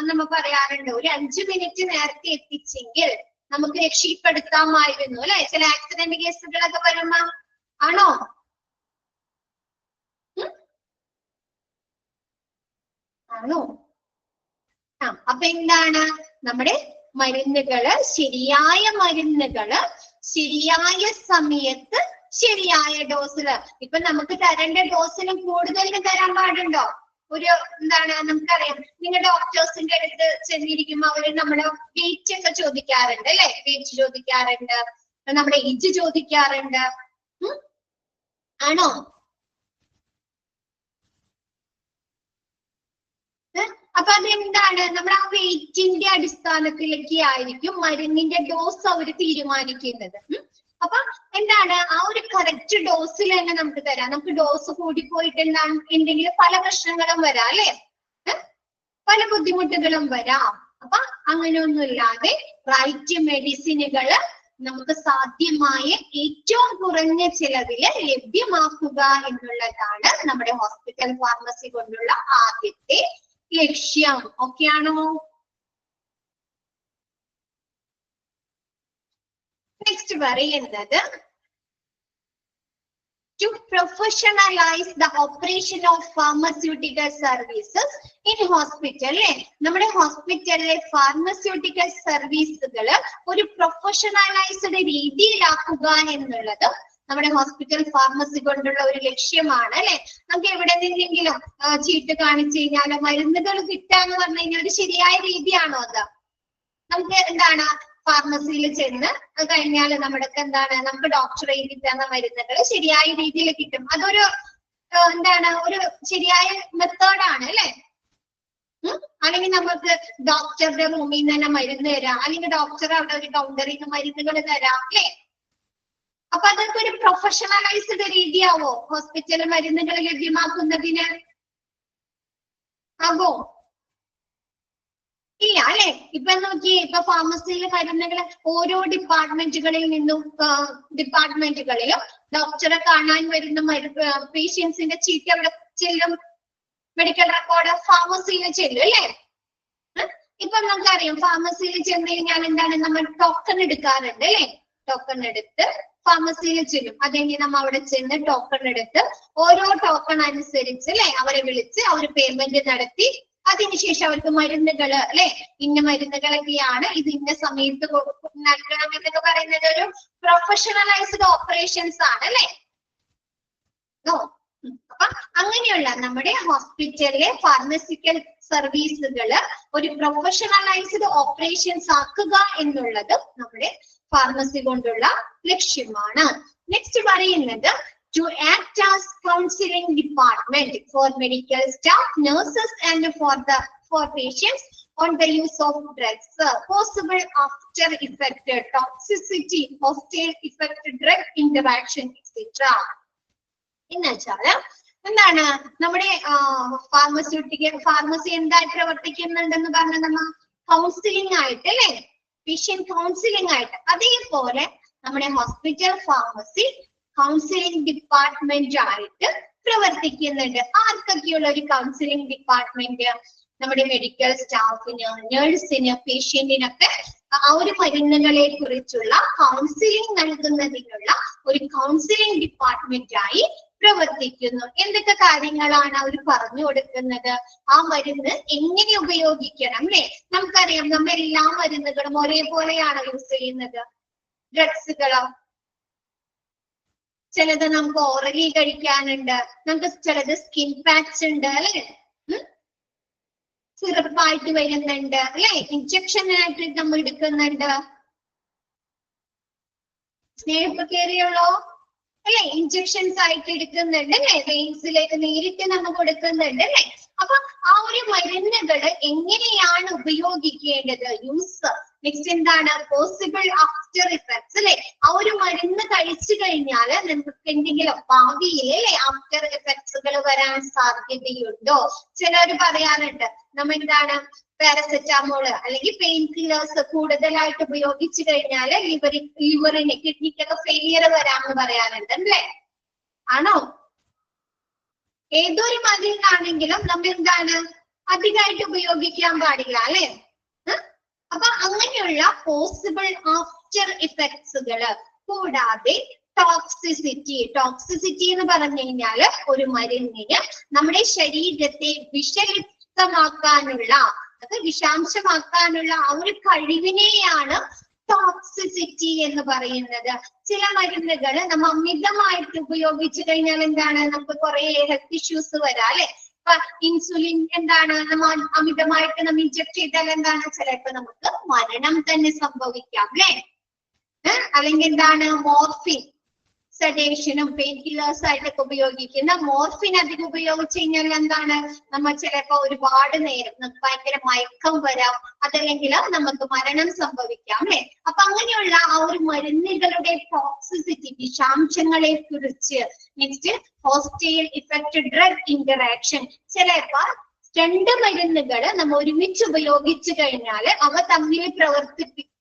നമ്മ പറയാറുണ്ട് ഒരു 5 മിനിറ്റ് നേരത്തെ എത്തിച്ചെങ്കിൽ നമുക്ക് രക്ഷപ്പെടുത്താമായിരുന്നു അല്ലെ, ചില ആക്സിഡന്റ് കേസുകളൊക്കെ വരുമ്പോ. ആണോ? ആണോ? അപ്പൊ എന്താണ്? നമ്മുടെ മരുന്നുകള് ശരിയായ മരുന്നുകള് ശരിയായ സമയത്ത് ശരിയായ ഡോസില്. ഇപ്പൊ നമുക്ക് തരേണ്ട ഡോസിന് കൂടുതലിന് തരാൻ പാടുണ്ടോ? ഒരു എന്താണ് നമുക്കറിയാം, നിങ്ങൾ ഡോക്ടേഴ്സിന്റെ അടുത്ത് ചെന്നിരിക്കുമ്പോ അവര് നമ്മുടെ വെയിറ്റ് ഒക്കെ ചോദിക്കാറുണ്ട് അല്ലെ, വെയിറ്റ് ചോദിക്കാറുണ്ട്, നമ്മുടെ ഏജ് ചോദിക്കാറുണ്ട്. ആണോ? അപ്പൊ അതെന്താണ്? നമ്മുടെ ആ വെയിറ്റിന്റെ അടിസ്ഥാനത്തിലേക്ക് ആയിരിക്കും മരുന്നിന്റെ ഡോസ് അവർ തീരുമാനിക്കുന്നത്. അപ്പൊ എന്താണ്? ആ ഒരു കറക്റ്റ് ഡോസിൽ തന്നെ നമുക്ക് തരാം. നമുക്ക് ഡോസ് കൂടിപ്പോയിട്ട് എന്താണ് എന്തെങ്കിലും പല പ്രശ്നങ്ങളും വരാം അല്ലെ. പല ബുദ്ധിമുട്ടുകളും വരാം. അപ്പൊ അങ്ങനെയൊന്നുമില്ലാതെ റൈറ്റ് മെഡിസിനുകള് നമുക്ക് സാധ്യമായ ഏറ്റവും കുറഞ്ഞ ചിലവില് ലഭ്യമാക്കുക എന്നുള്ളതാണ് നമ്മുടെ ഹോസ്പിറ്റൽ ഫാർമസി കൊണ്ടുള്ള ആദ്യത്തെ ലക്ഷ്യം. ഓക്കെ ആണോ? നെക്സ്റ്റ് പറയുന്നത് to professionalize the operation of pharmaceutical services in hospital. അല്ലെ, നമ്മുടെ ഹോസ്പിറ്റലിലെ ഫാർമസ്യൂട്ടിക്കൽ സർവീസുകള് ഒരു പ്രൊഫഷണലൈസ്ഡ് രീതിയിലാക്കുക എന്നുള്ളത് നമ്മുടെ ഹോസ്പിറ്റൽ ഫാർമസി കൊണ്ടുള്ള ഒരു ലക്ഷ്യമാണ്. അല്ലെ, നമുക്ക് എവിടെ നിന്നെങ്കിലും ചീട്ട് കാണിച്ചു കഴിഞ്ഞാൽ മരുന്നുകൾ കിട്ടാന്ന് പറഞ്ഞു കഴിഞ്ഞാൽ ഒരു ശരിയായ രീതിയാണോ അത്? നമുക്ക് എന്താണ് ഫാർമസിയിൽ ചെന്ന് കഴിഞ്ഞാൽ നമ്മുടെ എന്താണ് നമുക്ക് ഡോക്ടർ എഴുതി തന്ന മരുന്നുകൾ ശരിയായ രീതിയിൽ കിട്ടും. അതൊരു എന്താണ് ഒരു ശരിയായ മെത്തേഡാണ് അല്ലെ. അല്ലെങ്കിൽ നമുക്ക് ഡോക്ടറുടെ റൂമിൽ നിന്ന് തന്നെ മരുന്ന് തരാം, അല്ലെങ്കിൽ ഡോക്ടർ അവിടെ ഒരു കൗണ്ടറിൽ നിന്ന് മരുന്നുകൾ തരാം അല്ലെ. അപ്പൊ അതൊക്കെ ഒരു പ്രൊഫഷണലൈസ്ഡ് രീതിയാവോ ഹോസ്പിറ്റലിൽ മരുന്നുകൾ ലഭ്യമാക്കുന്നതിന്? ആവോ? ഇല്ല അല്ലെ. ഇപ്പൊ നോക്കിയേ, ഇപ്പൊ ഫാർമസിയിൽ മരുന്നുകൾ ഓരോ ഡിപ്പാർട്ട്മെന്റുകളിലും ഡോക്ടറെ കാണാൻ വരുന്ന പേഷ്യൻസിന്റെ ചീട്ട് അവിടെ ചെല്ലും, മെഡിക്കൽ റെക്കോർഡ് ഫാർമസിയിൽ ചെല്ലും അല്ലെ. ഇപ്പൊ നമുക്കറിയാം ഫാർമസിയിൽ ചെന്ന് കഴിഞ്ഞാൽ എന്താണ് നമ്മൾ ടോക്കൺ എടുക്കാറുണ്ട് അല്ലെ. ടോക്കൺ എടുത്ത് ഫാർമസിയിൽ ചെല്ലും. അതെങ്കിൽ നമ്മൾ അവിടെ ചെന്ന് ടോക്കൺ എടുത്ത് ഓരോ ടോക്കൺ അനുസരിച്ച് അല്ലെ അവരെ വിളിച്ച് അവർ പേയ്മെന്റ് നടത്തി അതിനുശേഷം അവർക്ക് മരുന്നുകള് അല്ലെ, ഇന്ന മരുന്നുകളൊക്കെയാണ് ഇത് ഇന്ന സമയത്ത് നൽകണം എന്നൊക്കെ പറയുന്നത് ഒരു പ്രൊഫഷണലൈസ്ഡ് ഓപ്പറേഷൻസ് ആണ് അല്ലെ. അപ്പൊ അങ്ങനെയുള്ള നമ്മുടെ ഹോസ്പിറ്റലിലെ ഫാർമസിക്കൽ സർവീസുകള് ഒരു പ്രൊഫഷണലൈസ്ഡ് ഓപ്പറേഷൻസ് ആക്കുക എന്നുള്ളത് നമ്മുടെ ഫാർമസി കൊണ്ടുള്ള ലക്ഷ്യമാണ്. നെക്സ്റ്റ് പറയുന്നത് to act as counseling department for medical staff, nurses and for patients on the use of drugs, possible after effect, toxicity, hostile effect, drug interaction, etc. എന്നുവെച്ചാല് എന്താണ് നമ്മുടെ ഫാർമസി എന്തായി പ്രവർത്തിക്കുന്നുണ്ടെന്ന് പറഞ്ഞ നമ്മ കൗൺസിലിംഗ് ആയിട്ട് അല്ലെ, പേഷ്യന്റ് കൗൺസിലിംഗ് ആയിട്ട്. അതേപോലെ നമ്മുടെ ഹോസ്പിറ്റൽ ഫാർമസി കൗൺസിലിംഗ് ഡിപ്പാർട്ട്മെന്റ് ആയിട്ട് പ്രവർത്തിക്കുന്നുണ്ട്. ആർക്കൊക്കെയുള്ള ഒരു കൗൺസിലിംഗ് ഡിപ്പാർട്ട്മെന്റ്? നമ്മുടെ മെഡിക്കൽ സ്റ്റാഫിന്, നഴ്സിന്, പേഷ്യന്റിനൊക്കെ ആ ഒരു മരുന്നുകളെ കുറിച്ചുള്ള കൗൺസിലിംഗ് നൽകുന്നതിനുള്ള ഒരു കൗൺസിലിംഗ് ഡിപ്പാർട്ട്മെന്റ് ആയി പ്രവർത്തിക്കുന്നു. എന്തൊക്കെ കാര്യങ്ങളാണ് അവർ പറഞ്ഞു കൊടുക്കുന്നത്? ആ മരുന്ന് എങ്ങനെ ഉപയോഗിക്കണം അല്ലെ. നമുക്കറിയാം നമ്മൾ എല്ലാ മരുന്നുകളും ഒരേപോലെയാണ് യൂസ് ചെയ്യുന്നത്. ഡ്രഗ്സുകളോ ചിലത് നമുക്ക് ഓറലി കഴിക്കാനുണ്ട്, നമുക്ക് ചിലത് സ്കിൻ പാച്ച് ഉണ്ട് അല്ലെ, സിറപ്പായിട്ട് വരുന്നുണ്ട് അല്ലെ, ഇഞ്ചക്ഷനായിട്ട് നമ്മൾ എടുക്കുന്നുണ്ട്. സ്നേഹപ്പ് കയറിയുള്ളോ അല്ലെ, ഇഞ്ചക്ഷൻസ് ആയിട്ട് എടുക്കുന്നുണ്ട് അല്ലെ, വെയിൻസിലേക്ക് നേരിട്ട് നമ്മൾ കൊടുക്കുന്നുണ്ട് അല്ലെ. അപ്പൊ ആ ഒരു മരുന്നുകള് എങ്ങനെയാണ് ഉപയോഗിക്കേണ്ടത്, യൂസ്. നെക്സ്റ്റ് എന്താണ് പോസിബിൾ ആഫ്റ്റർ ഇഫക്ട്സ് അല്ലെ. ആ ഒരു മരുന്ന് കഴിച്ചു കഴിഞ്ഞാൽ നമുക്ക് എന്തെങ്കിലും ഭാവിയിൽ അല്ലെ ആഫ്റ്റർ ഇഫക്ട്സുകൾ വരാൻ സാധ്യതയുണ്ടോ? ചിലർ പറയാറുണ്ട് നമ്മ എന്താണ് പാരസെറ്റാമോള് അല്ലെങ്കിൽ പെയിൻ കില്ലേഴ്സ് കൂടുതലായിട്ട് ഉപയോഗിച്ചു കഴിഞ്ഞാൽ ലിവറിന് കിഡ്നിക്കൊക്കെ ഫെയിലിയർ വരാമെന്ന് പറയാറുണ്ട് അല്ലേ? ആണോ? ഏതൊരു മരുന്നാണെങ്കിലും നമ്മൾ എന്താണ് അധികമായിട്ട് ഉപയോഗിക്കാൻ പാടില്ല അല്ലെ. അപ്പൊ അങ്ങനെയുള്ള പോസിബിൾ ആഫ്റ്റർ ഇഫക്ട്സുകള് കൂടാതെ ടോക്സിസിറ്റി എന്ന് പറഞ്ഞു കഴിഞ്ഞാല് ഒരു മരുന്നിന് നമ്മുടെ ശരീരത്തെ വിഷലിപ്തമാക്കാനുള്ള വിഷാംശമാക്കാനുള്ള ആ ഒരു കഴിവിനെയാണ് ടോക്സിസിറ്റി എന്ന് പറയുന്നത്. ചില മരുന്നുകൾ നമ്മൾ അമിതമായിട്ട് ഉപയോഗിച്ചു കഴിഞ്ഞാൽ എന്താണ് നമുക്ക് കുറെ ഹെൽത്ത് ഇഷ്യൂസ് വരാം അല്ലെ. ഇപ്പൊ ഇൻസുലിൻ എന്താണ് നമ്മൾ അമിതമായിട്ട് നമ്മൾ ഇൻജെക്ട് ചെയ്താൽ എന്താണ് ചിലപ്പോ നമുക്ക് മരണം തന്നെ സംഭവിക്കാം അല്ലെ. അല്ലെങ്കിൽ എന്താണ് മോർഫിൻ, സെഡേഷനും പെയിൻ കില്ലേഴ്സ് ആയിട്ടൊക്കെ ഉപയോഗിക്കുന്ന മോർഫിൻ അധികം ഉപയോഗിച്ചു കഴിഞ്ഞാൽ എന്താണ് നമ്മൾ ചിലപ്പോ ഒരുപാട് നേരം നമുക്ക് ഭയങ്കര മയക്കം വരാം, അതല്ലെങ്കിൽ നമുക്ക് മരണം സംഭവിക്കാം അല്ലെ. അപ്പൊ അങ്ങനെയുള്ള ആ ഒരു മരുന്നുകളുടെ ടോക്സിസിറ്റി വിഷാംശങ്ങളെ കുറിച്ച് next hostile effect drug interaction ചിലപ്പോ രണ്ട് മരുന്നുകൾ നമ്മൾ ഒരുമിച്ച് ഉപയോഗിച്ചു കഴിഞ്ഞാൽ അവ തമ്മിൽ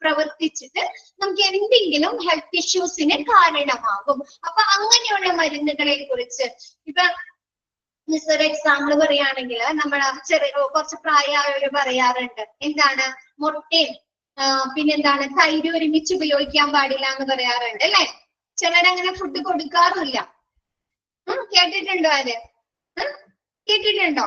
പ്രവർത്തിച്ചിട്ട് നമുക്ക് എന്തെങ്കിലും ഹെൽത്ത് ഇഷ്യൂസിന് കാരണമാകും. അപ്പൊ അങ്ങനെയുള്ള മരുന്നുകളെ കുറിച്ച് ഇപ്പൊ മിസ്റ്റർ എക്സാമ്പിൾ പറയുകയാണെങ്കിൽ നമ്മളെ കുറച്ച് പ്രായമായവര് പറയാറുണ്ട്, എന്താണ് മുട്ടയും പിന്നെന്താണ് തൈര് ഒരുമിച്ച് ഉപയോഗിക്കാൻ പാടില്ല എന്ന് പറയാറുണ്ട് അല്ലെ. ചിലരങ്ങനെ ഫുഡ് കൊടുക്കാറില്ല. കേട്ടിട്ടുണ്ടോ അത്? കേട്ടിട്ടുണ്ടോ?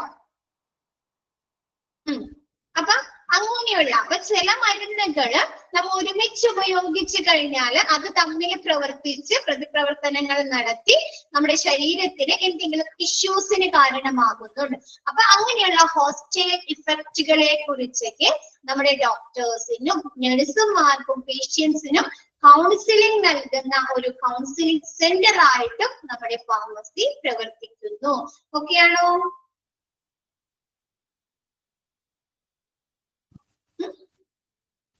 അപ്പൊ അങ്ങനെയുള്ള ചില മരുന്നുകള് നമ്മൾ ഒരുമിച്ച് ഉപയോഗിച്ചു കഴിഞ്ഞാൽ അത് തമ്മിൽ പ്രവർത്തിച്ച് പ്രതിപ്രവർത്തനങ്ങൾ നടത്തി നമ്മുടെ ശരീരത്തിന് എന്തെങ്കിലും ഇഷ്യൂസിന് കാരണമാകുന്നുണ്ട്. അപ്പൊ അങ്ങനെയുള്ള ഹോസ്റ്റൈൽ ഇഫക്റ്റുകളെ കുറിച്ചൊക്കെ നമ്മുടെ ഡോക്ടേഴ്സിനും നഴ്സുമാർക്കും പേഷ്യൻസിനും കൗൺസിലിംഗ് നൽകുന്ന ഒരു കൗൺസിലിംഗ് സെന്റർ ആയിട്ടും നമ്മുടെ ഫാർമസി പ്രവർത്തിക്കുന്നു. ഓക്കെയാണോ?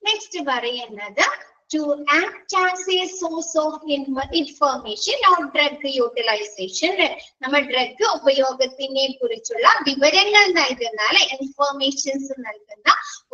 നെക്സ്റ്റ് പറയുന്നത് to act as a source of information or drug utilization. നമ്മൾ ഡ്രഗ് ഉപയോഗത്തിനെ കുറിച്ചുള്ള വിവരങ്ങൾ നൽകുന്ന ഇൻഫർമേഷൻസ് നൽകുന്ന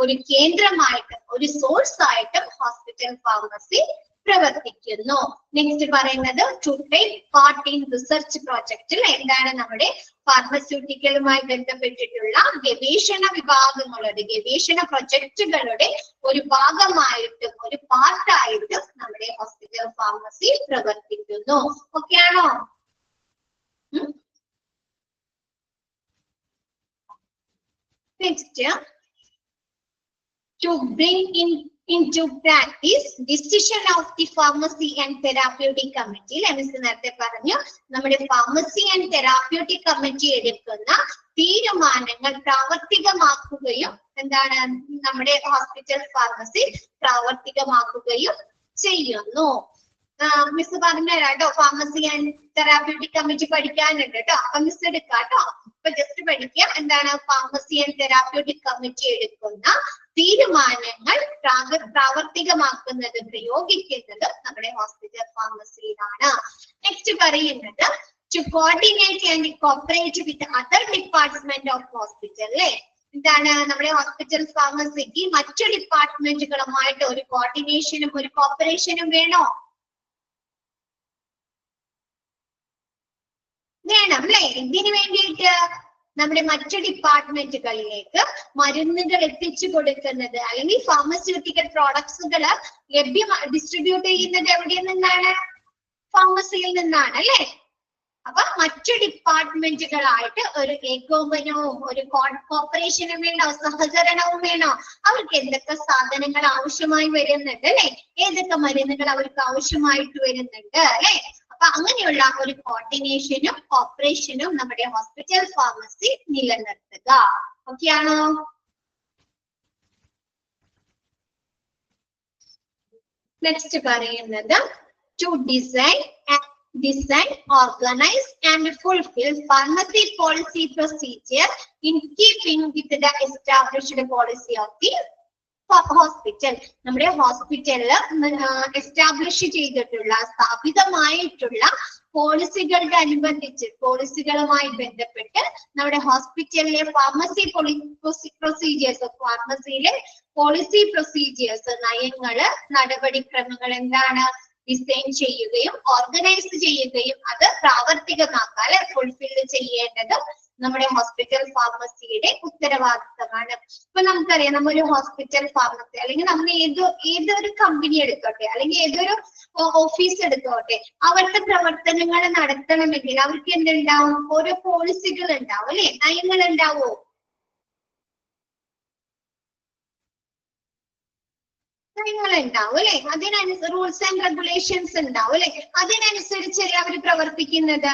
ഒരു കേന്ദ്രമായിട്ട് ഒരു സോഴ്സ് ആയിട്ടും ഹോസ്പിറ്റൽ ഫാർമസി പ്രവർത്തിക്കുന്നു. നെക്സ്റ്റ് പറയുന്നത് to take part in research പ്രോജക്റ്റിൽ എന്താണ് നമ്മുടെ ഫാർമസ്യൂട്ടിക്കലുമായി ബന്ധപ്പെട്ടിട്ടുള്ള ഗവേഷണ വിഭാഗങ്ങളുടെ ഗവേഷണ പ്രൊജക്ടുകളുടെ ഒരു ഭാഗമായിട്ടും ഒരു പാർട്ടായിട്ടും നമ്മുടെ ഹോസ്പിറ്റൽ ഫാർമസി പ്രവർത്തിക്കുന്നു. ഓക്കെയാണോ? Next to bring into practice decision of the pharmacy and therapeutic committee. Miss നേരത്തെ പറഞ്ഞു നമ്മുടെ ഫാർമസി ആൻഡ് തെറാപ്യൂട്ടിക് കമ്മിറ്റി എടുക്കുന്ന തീരുമാനങ്ങൾ പ്രാവർത്തികമാക്കുകയും എന്താണ് നമ്മുടെ ഹോസ്പിറ്റൽ ഫാർമസി പ്രാവർത്തികമാക്കുകയും ചെയ്യുന്നു. മിസ് പറഞ്ഞുതരാട്ടോ, ഫാർമസി ആൻഡ് തെറാപ്യൂട്ടിക് കമ്മിറ്റി പഠിക്കാനുണ്ട് കേട്ടോ. അപ്പൊ മിസ് എടുക്കാം കേട്ടോ. അപ്പൊ ജസ്റ്റ് പഠിക്കുക എന്താണ് ഫാർമസി ആൻഡ് തെറാപ്യൂട്ടിക് കമ്മിറ്റി എടുക്കുന്ന തീരുമാനങ്ങൾ പ്രാവർത്തികമാക്കുന്നത് പ്രയോഗിക്കുന്നത് നമ്മുടെ ഹോസ്പിറ്റൽ ഫാർമസിയിലാണ്. നെക്സ്റ്റ് പറയുന്നത് to coordinate and cooperate with other department of hospital. അല്ലെ എന്താണ് നമ്മുടെ ഹോസ്പിറ്റൽ ഫാർമസിക്ക് മറ്റു ഡിപ്പാർട്ട്മെന്റുകളുമായിട്ട് ഒരു കോർഡിനേഷനും ഒരു കോപ്പറേഷനും വേണോ? വേണം അല്ലെ. ഇതിനു വേണ്ടിയിട്ട് നമ്മുടെ മറ്റു ഡിപ്പാർട്ട്മെന്റുകളിലേക്ക് മരുന്നുകൾ എത്തിച്ചു കൊടുക്കുന്നത് അല്ലെങ്കിൽ ഫാർമസ്യൂട്ടിക്കൽ പ്രോഡക്ട്സുകൾ ഡിസ്ട്രിബ്യൂട്ട് ചെയ്യുന്നത് എവിടെ നിന്നാണ്? ഫാർമസിയിൽ നിന്നാണ് അല്ലെ. അപ്പൊ മറ്റു ഡിപ്പാർട്ട്മെന്റുകളായിട്ട് ഒരു ഏകോപനവും ഒരു കോപ്പറേഷനും വേണോ? സഹകരണവും വേണോ? അവർക്ക് എന്തൊക്കെ സാധനങ്ങൾ ആവശ്യമായി വരുന്നുണ്ട് അല്ലെ, ഏതൊക്കെ മരുന്നുകൾ അവർക്ക് ആവശ്യമായിട്ട് വരുന്നുണ്ട് അല്ലെ. അപ്പൊ അങ്ങനെയുള്ള ഒരു കോർഡിനേഷനും കോപ്പറേഷനും നമ്മുടെ ഹോസ്പിറ്റൽ ഫാർമസി നിലനിർത്തുക. ഓക്കെയാണോ? നെക്സ്റ്റ് പറയുന്നത് to design, organize and fulfill pharmacy policy procedure in keeping with the established policy of the hospital. നമ്മുടെ ഹോസ്പിറ്റലില് എസ്റ്റാബ്ലിഷ് ചെയ്തിട്ടുള്ള സ്ഥാപിതമായിട്ടുള്ള പോളിസികളുടെ അനുബന്ധിച്ച് പോളിസികളുമായി ബന്ധപ്പെട്ട് നമ്മുടെ ഹോസ്പിറ്റലിലെ ഫാർമസി പ്രൊസീജിയേഴ്സ് ഫാർമസിയിലെ പോളിസി പ്രൊസീജിയേഴ്സ് നയങ്ങള് നടപടിക്രമങ്ങൾ എന്താണ് ഡിസൈൻ ചെയ്യുകയും ഓർഗനൈസ് ചെയ്യുകയും അത് പ്രാവർത്തികമാക്കാൻ ഫുൾഫിൽ ചെയ്യേണ്ടത് നമ്മുടെ ഹോസ്പിറ്റൽ ഫാർമസിയുടെ ഉത്തരവാദിത്തമാണ്. ഇപ്പൊ നമുക്കറിയാം നമ്മൊരു ഹോസ്പിറ്റൽ ഫാർമസി അല്ലെങ്കിൽ നമ്മൾ ഏതൊരു കമ്പനി എടുത്തോട്ടെ അല്ലെങ്കിൽ ഏതൊരു ഓഫീസ് എടുത്തോട്ടെ അവരുടെ പ്രവർത്തനങ്ങൾ നടത്തണമെങ്കിൽ അവർക്ക് എന്തുണ്ടാവും? ഓരോ പോളിസികൾ ഉണ്ടാവും അല്ലെ, നയങ്ങൾ ഉണ്ടാവോ? നയങ്ങൾ ഉണ്ടാവും അല്ലെ, അതിനനുസരിച്ച് റൂൾസ് ആൻഡ് റെഗുലേഷൻസ് ഉണ്ടാവും അല്ലെ, അതിനനുസരിച്ചല്ലേ അവർ പ്രവർത്തിക്കുന്നത്.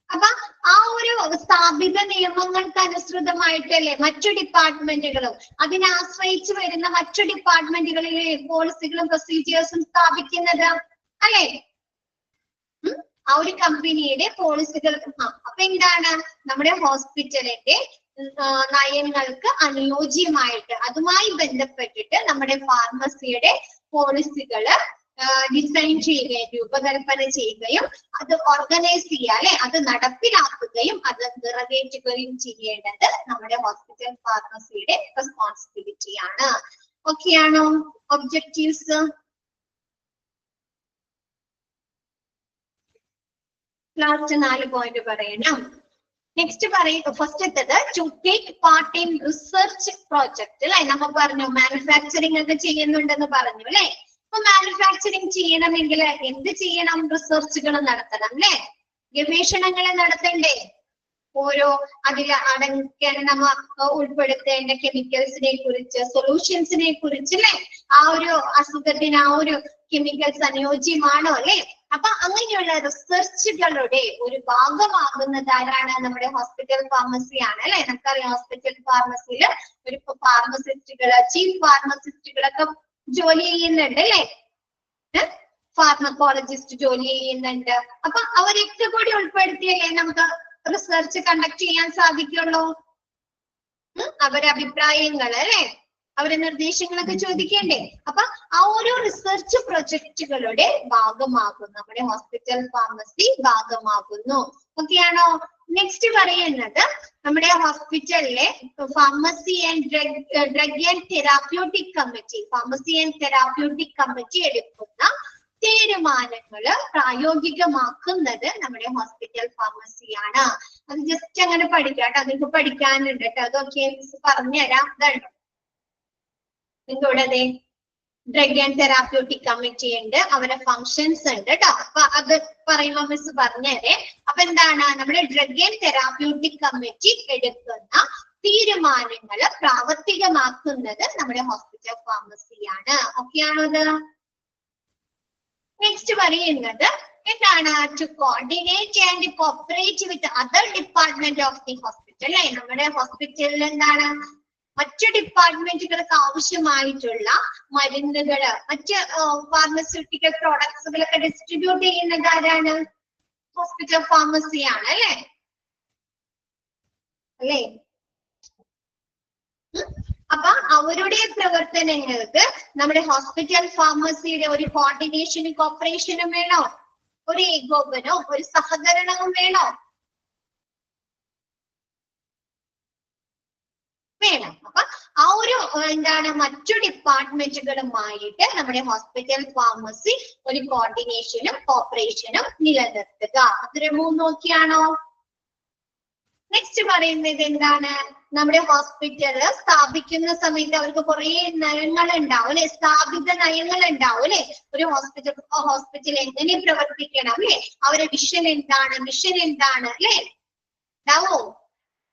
അപ്പൊ ആ ഒരു സ്ഥാപിത നിയമങ്ങൾക്ക് അനുസൃതമായിട്ടല്ലേ മറ്റു ഡിപ്പാർട്ട്മെന്റുകളും അതിനെ ആശ്രയിച്ചു വരുന്ന മറ്റു ഡിപ്പാർട്ട്മെന്റുകളിലെ പോളിസികളും പ്രൊസീജിയേഴ്സും സ്ഥാപിക്കുന്നത് അല്ലെ. ആ ഒരു കമ്പനിയുടെ പോളിസികൾ. അപ്പൊ എന്താണ് നമ്മുടെ ഹോസ്പിറ്റലിന്റെ നയങ്ങൾക്ക് അനുയോജ്യമായിട്ട് അതുമായി ബന്ധപ്പെട്ടിട്ട് നമ്മുടെ ഫാർമസിയുടെ പോളിസികള് ഡിസൈൻ ചെയ്യുകയും രൂപകൽപ്പന ചെയ്യുകയും അത് ഓർഗനൈസ് ചെയ്യുക അല്ലെ, അത് നടപ്പിലാക്കുകയും അത് നിറവേറ്റുകയും ചെയ്യേണ്ടത് നമ്മുടെ ഹോസ്പിറ്റൽ ഫാർമസിയുടെ റെസ്പോൺസിബിലിറ്റിയാണ്. ഓക്കെ ആണോ? ഒബ്ജക്റ്റീവ്സ് ലാസ്റ്റ് 4 പോയിന്റ് പറയണം. നെക്സ്റ്റ് പറയും ഫസ്റ്റത്തത് to take part in research project അല്ലെ. നമ്മൾ പറഞ്ഞു മാനുഫാക്ചറിങ് ഒക്കെ ചെയ്യുന്നുണ്ടെന്ന് പറഞ്ഞു അല്ലെ. അപ്പൊ മാനുഫാക്ചറിങ് ചെയ്യണമെങ്കിൽ എന്ത് ചെയ്യണം? റിസർച്ചുകൾ നടത്തണം അല്ലെ, ഗവേഷണങ്ങൾ നടത്തണ്ടേ? ഓരോ അതിൽ നമ്മ ഉൾപ്പെടുത്തേണ്ട കെമിക്കൽസിനെ കുറിച്ച്, സൊല്യൂഷൻസിനെ കുറിച്ച് അല്ലെ, ആ ഒരു അസുഖത്തിന് ആ ഒരു കെമിക്കൽസ് അനുയോജ്യമാണോ അല്ലെ. അപ്പൊ അങ്ങനെയുള്ള റിസർച്ചുകളുടെ ഒരു ഭാഗമാകുന്നത് ആരാണ്? നമ്മുടെ ഹോസ്പിറ്റൽ ഫാർമസിയാണ് അല്ലെ. നമുക്കറിയാം ഹോസ്പിറ്റൽ ഫാർമസിയിൽ ഒരു ഫാർമസിസ്റ്റുകള്, ചീഫ് ഫാർമസിസ്റ്റുകളൊക്കെ ജോലി ചെയ്യുന്നുണ്ട് അല്ലെ, ഫാർമക്കോളജിസ്റ്റ് ജോലി ചെയ്യുന്നുണ്ട്. അപ്പൊ അവരൊക്കെ കൂടി ഉൾപ്പെടുത്തിയല്ലേ നമുക്ക് റിസർച്ച് കണ്ടക്ട് ചെയ്യാൻ സാധിക്കുള്ളൂ. അവരുടെ അഭിപ്രായങ്ങൾ അല്ലെ, അവരുടെ നിർദ്ദേശങ്ങളൊക്കെ ചോദിക്കേണ്ടേ. അപ്പൊ ആ ഓരോ റിസർച്ച് പ്രൊജക്ടുകളുടെ ഭാഗമാകുന്നു നമ്മുടെ ഹോസ്പിറ്റൽ ഫാർമസി ഭാഗമാകുന്നു. ഓക്കെയാണോ? നെക്സ്റ്റ് പറയുന്നത് നമ്മുടെ ഹോസ്പിറ്റലിലെ pharmacy and drug and therapeutic committee, pharmacy and therapeutic committee എടുക്കുന്ന തീരുമാനങ്ങള് പ്രായോഗികമാക്കുന്നത് നമ്മുടെ ഹോസ്പിറ്റൽ ഫാർമസിയാണ്. അത് ജസ്റ്റ് അങ്ങനെ പഠിക്കാട്ടോ, നിങ്ങൾക്ക് പഠിക്കാനുണ്ട് കേട്ടോ. അതൊക്കെ പറഞ്ഞുതരാം. ഇതാണ് നിങ്ങളുടെ ഡ്രഗ് ആൻഡ് തെറാപ്യൂട്ടിക് കമ്മിറ്റി ഉണ്ട്, അവരുടെ ഫങ്ഷൻസ് ഉണ്ട് കേട്ടോ. അപ്പൊ അത് പറയുമ്പോ മിസ് പറഞ്ഞതേ. അപ്പൊ എന്താണ് നമ്മുടെ ഡ്രഗ് ആൻഡ് തെറാപ്യൂട്ടിക് കമ്മിറ്റി എടുക്കുന്ന തീരുമാനങ്ങൾ പ്രാവർത്തികമാക്കുന്നത് നമ്മുടെ ഹോസ്പിറ്റൽ ഫാർമസിയാണ്. ഓക്കെയാണോ? അത് നെക്സ്റ്റ് പറയുന്നത് എന്താണ്? To coordinate and cooperate with other department of the hospital അല്ലെ. നമ്മുടെ ഹോസ്പിറ്റലിൽ എന്താണ് മറ്റു ഡിപ്പാർട്ട്മെന്റുകൾക്ക് ആവശ്യമായിട്ടുള്ള മരുന്നുകള്, മറ്റ് ഫാർമസ്യൂട്ടിക്കൽ പ്രോഡക്ട്സുകളൊക്കെ ഡിസ്ട്രിബ്യൂട്ട് ചെയ്യുന്നത് ആരാണ്? ഹോസ്പിറ്റൽ ഫാർമസിയാണ് അല്ലെ. അല്ലേ? അപ്പൊ അവരുടെ പ്രവർത്തനങ്ങൾക്ക് നമ്മുടെ ഹോസ്പിറ്റൽ ഫാർമസിയുടെ ഒരു കോർഡിനേഷനും കോപ്പറേഷനും വേണോ? ഒരു ഏകോപനവും ഒരു സഹകരണവും വേണോ? വേണം. അപ്പൊ ആ ഒരു എന്താണ് മറ്റു ഡിപ്പാർട്ട്മെന്റുകളുമായിട്ട് നമ്മുടെ ഹോസ്പിറ്റൽ ഫാർമസി ഒരു കോർഡിനേഷനും കോപ്പറേഷനും നിലനിർത്തുക. അതൊരു 3 നോക്കിയാണോ? നെക്സ്റ്റ് പറയുന്നത് എന്താണ്? നമ്മുടെ ഹോസ്പിറ്റല് സ്ഥാപിക്കുന്ന സമയത്ത് അവർക്ക് കുറെ നയങ്ങൾ ഉണ്ടാവും അല്ലെ, സ്ഥാപിത നയങ്ങൾ ഉണ്ടാവും അല്ലെ. ഒരു ഹോസ്പിറ്റൽ എങ്ങനെ പ്രവർത്തിക്കണം അല്ലെ, അവരുടെ വിഷൻ എന്താണ്, മിഷൻ എന്താണ് അല്ലെ, ഉണ്ടാവോ?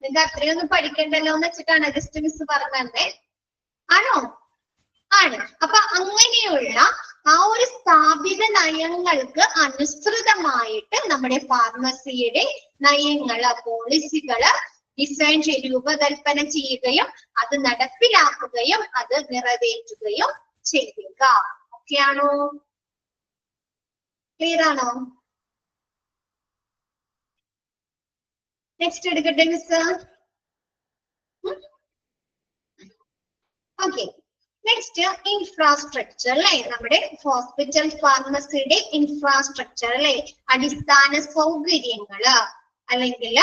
നിങ്ങൾക്ക് അത്രയൊന്നും പഠിക്കണ്ടല്ലോ എന്ന് വെച്ചിട്ടാണ് ജസ്റ്റ് മിസ് പറഞ്ഞത്. ആണോ? ആണ്. അപ്പൊ അങ്ങനെയുള്ള ആ ഒരു സ്ഥാപിത നയങ്ങൾക്ക് അനുസൃതമായിട്ട് നമ്മുടെ ഫാർമസിയുടെ നയങ്ങള്, പോളിസികള് ഡിസൈൻ ചെയ്ത് രൂപകൽപ്പന ചെയ്യുകയും അത് നടപ്പിലാക്കുകയും അത് നിറവേറ്റുകയും ചെയ്യുക. ഓക്കെയാണോ? ക്ലിയർ ആണോ? നെക്സ്റ്റ് എടുക്കട്ടെ മിസ്. ഓക്കെ, നെക്സ്റ്റ് ഇൻഫ്രാസ്ട്രക്ചർ അല്ലെ. നമ്മുടെ ഹോസ്പിറ്റൽ ഫാർമസിയുടെ ഇൻഫ്രാസ്ട്രക്ചർ അല്ലെ, അടിസ്ഥാന സൗകര്യങ്ങള് അല്ലെങ്കിൽ